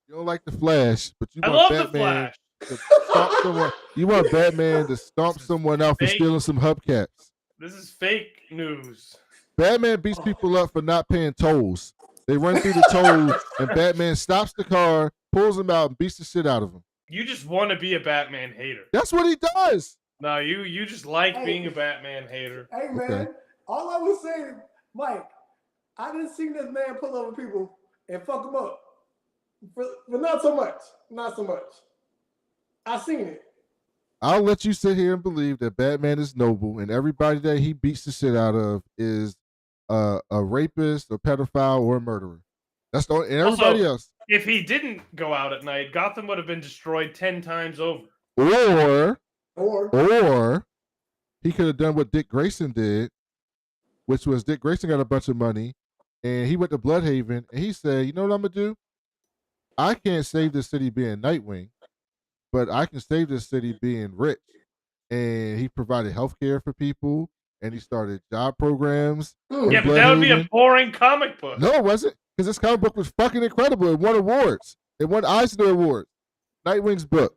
You don't like the Flash, but you I want love Batman the Flash. to stomp someone. You want Batman to stomp someone out for fake. stealing some hubcaps. This is fake news. Batman beats people up for not paying tolls. They run through the toll, and Batman stops the car, pulls them out, and beats the shit out of them. You just want to be a Batman hater. That's what he does. No, you just like being a Batman hater. Hey man, all I was saying, Mike, I didn't see this man pull over people and fuck them up. But not so much. Not so much. I seen it. I'll let you sit here and believe that Batman is noble, and everybody that he beats the shit out of is a rapist, a pedophile, or a murderer. That's the only, and everybody else. If he didn't go out at night, Gotham would have been destroyed 10 times over. Or he could have done what Dick Grayson did, which was Dick Grayson got a bunch of money, and he went to Bloodhaven, and he said, you know what I'm going to do? I can't save this city being Nightwing, but I can save this city being rich. And he provided health care for people, and he started job programs. Yeah, but that would be a boring comic book. No, it wasn't, because this comic book was fucking incredible. It won awards. It won Eisner Awards. Nightwing's book.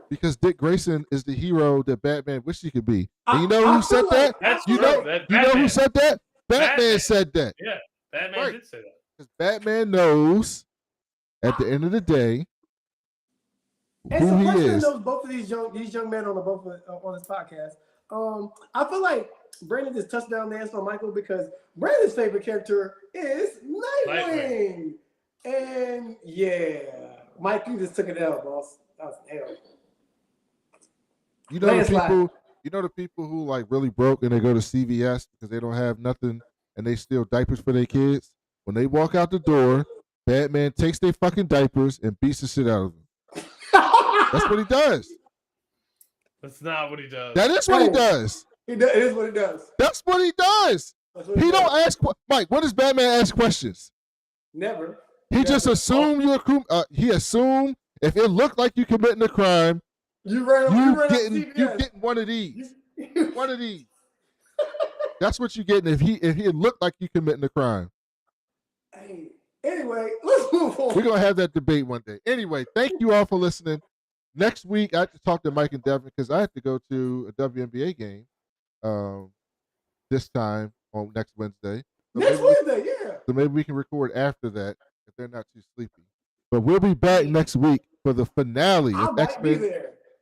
Because Dick Grayson is the hero that Batman wished he could be. And you know who said that? You know who said that? Batman said that. Yeah, Batman did say that. Because Batman knows at the end of the day who he is. Knows both of these young men on this podcast. I feel like Brandon just touched down the answer on Michael because Brandon's favorite character is Nightwing. And yeah, Mike, you just took it out, boss. That was hell. You know the people who like really broke and they go to CVS because they don't have nothing and they steal diapers for their kids. When they walk out the door, Batman takes their fucking diapers and beats the shit out of them. That's what he does. That's not what he does. That is what he does. It is what he does. That's what he does. He don't ask. Mike, when does Batman ask questions? Never. He just assume you're a he assume if it looked like you committing a crime, you getting one of these. One of these. That's what you're getting if he looked like you committing a crime. Hey, anyway, let's move on. We're gonna have that debate one day. Anyway, thank you all for listening. Next week I have to talk to Mike and Devin because I have to go to a WNBA game this time on next Wednesday. Wednesday, yeah. So maybe we can record after that if they're not too sleepy. But we'll be back next week for the finale of X-Men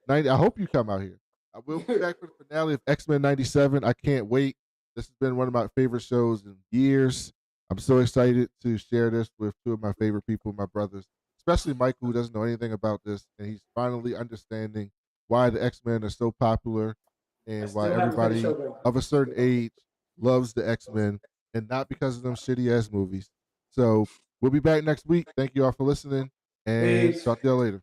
90. I hope you come out here. I will be back for the finale of X-Men 97. I can't wait. This has been one of my favorite shows in years. I'm so excited to share this with two of my favorite people, my brothers, especially Michael, who doesn't know anything about this, and he's finally understanding why the X-Men are so popular and why everybody of a certain age loves the X-Men, and not because of them shitty-ass movies. So we'll be back next week. Thank you all for listening, and talk to y'all later.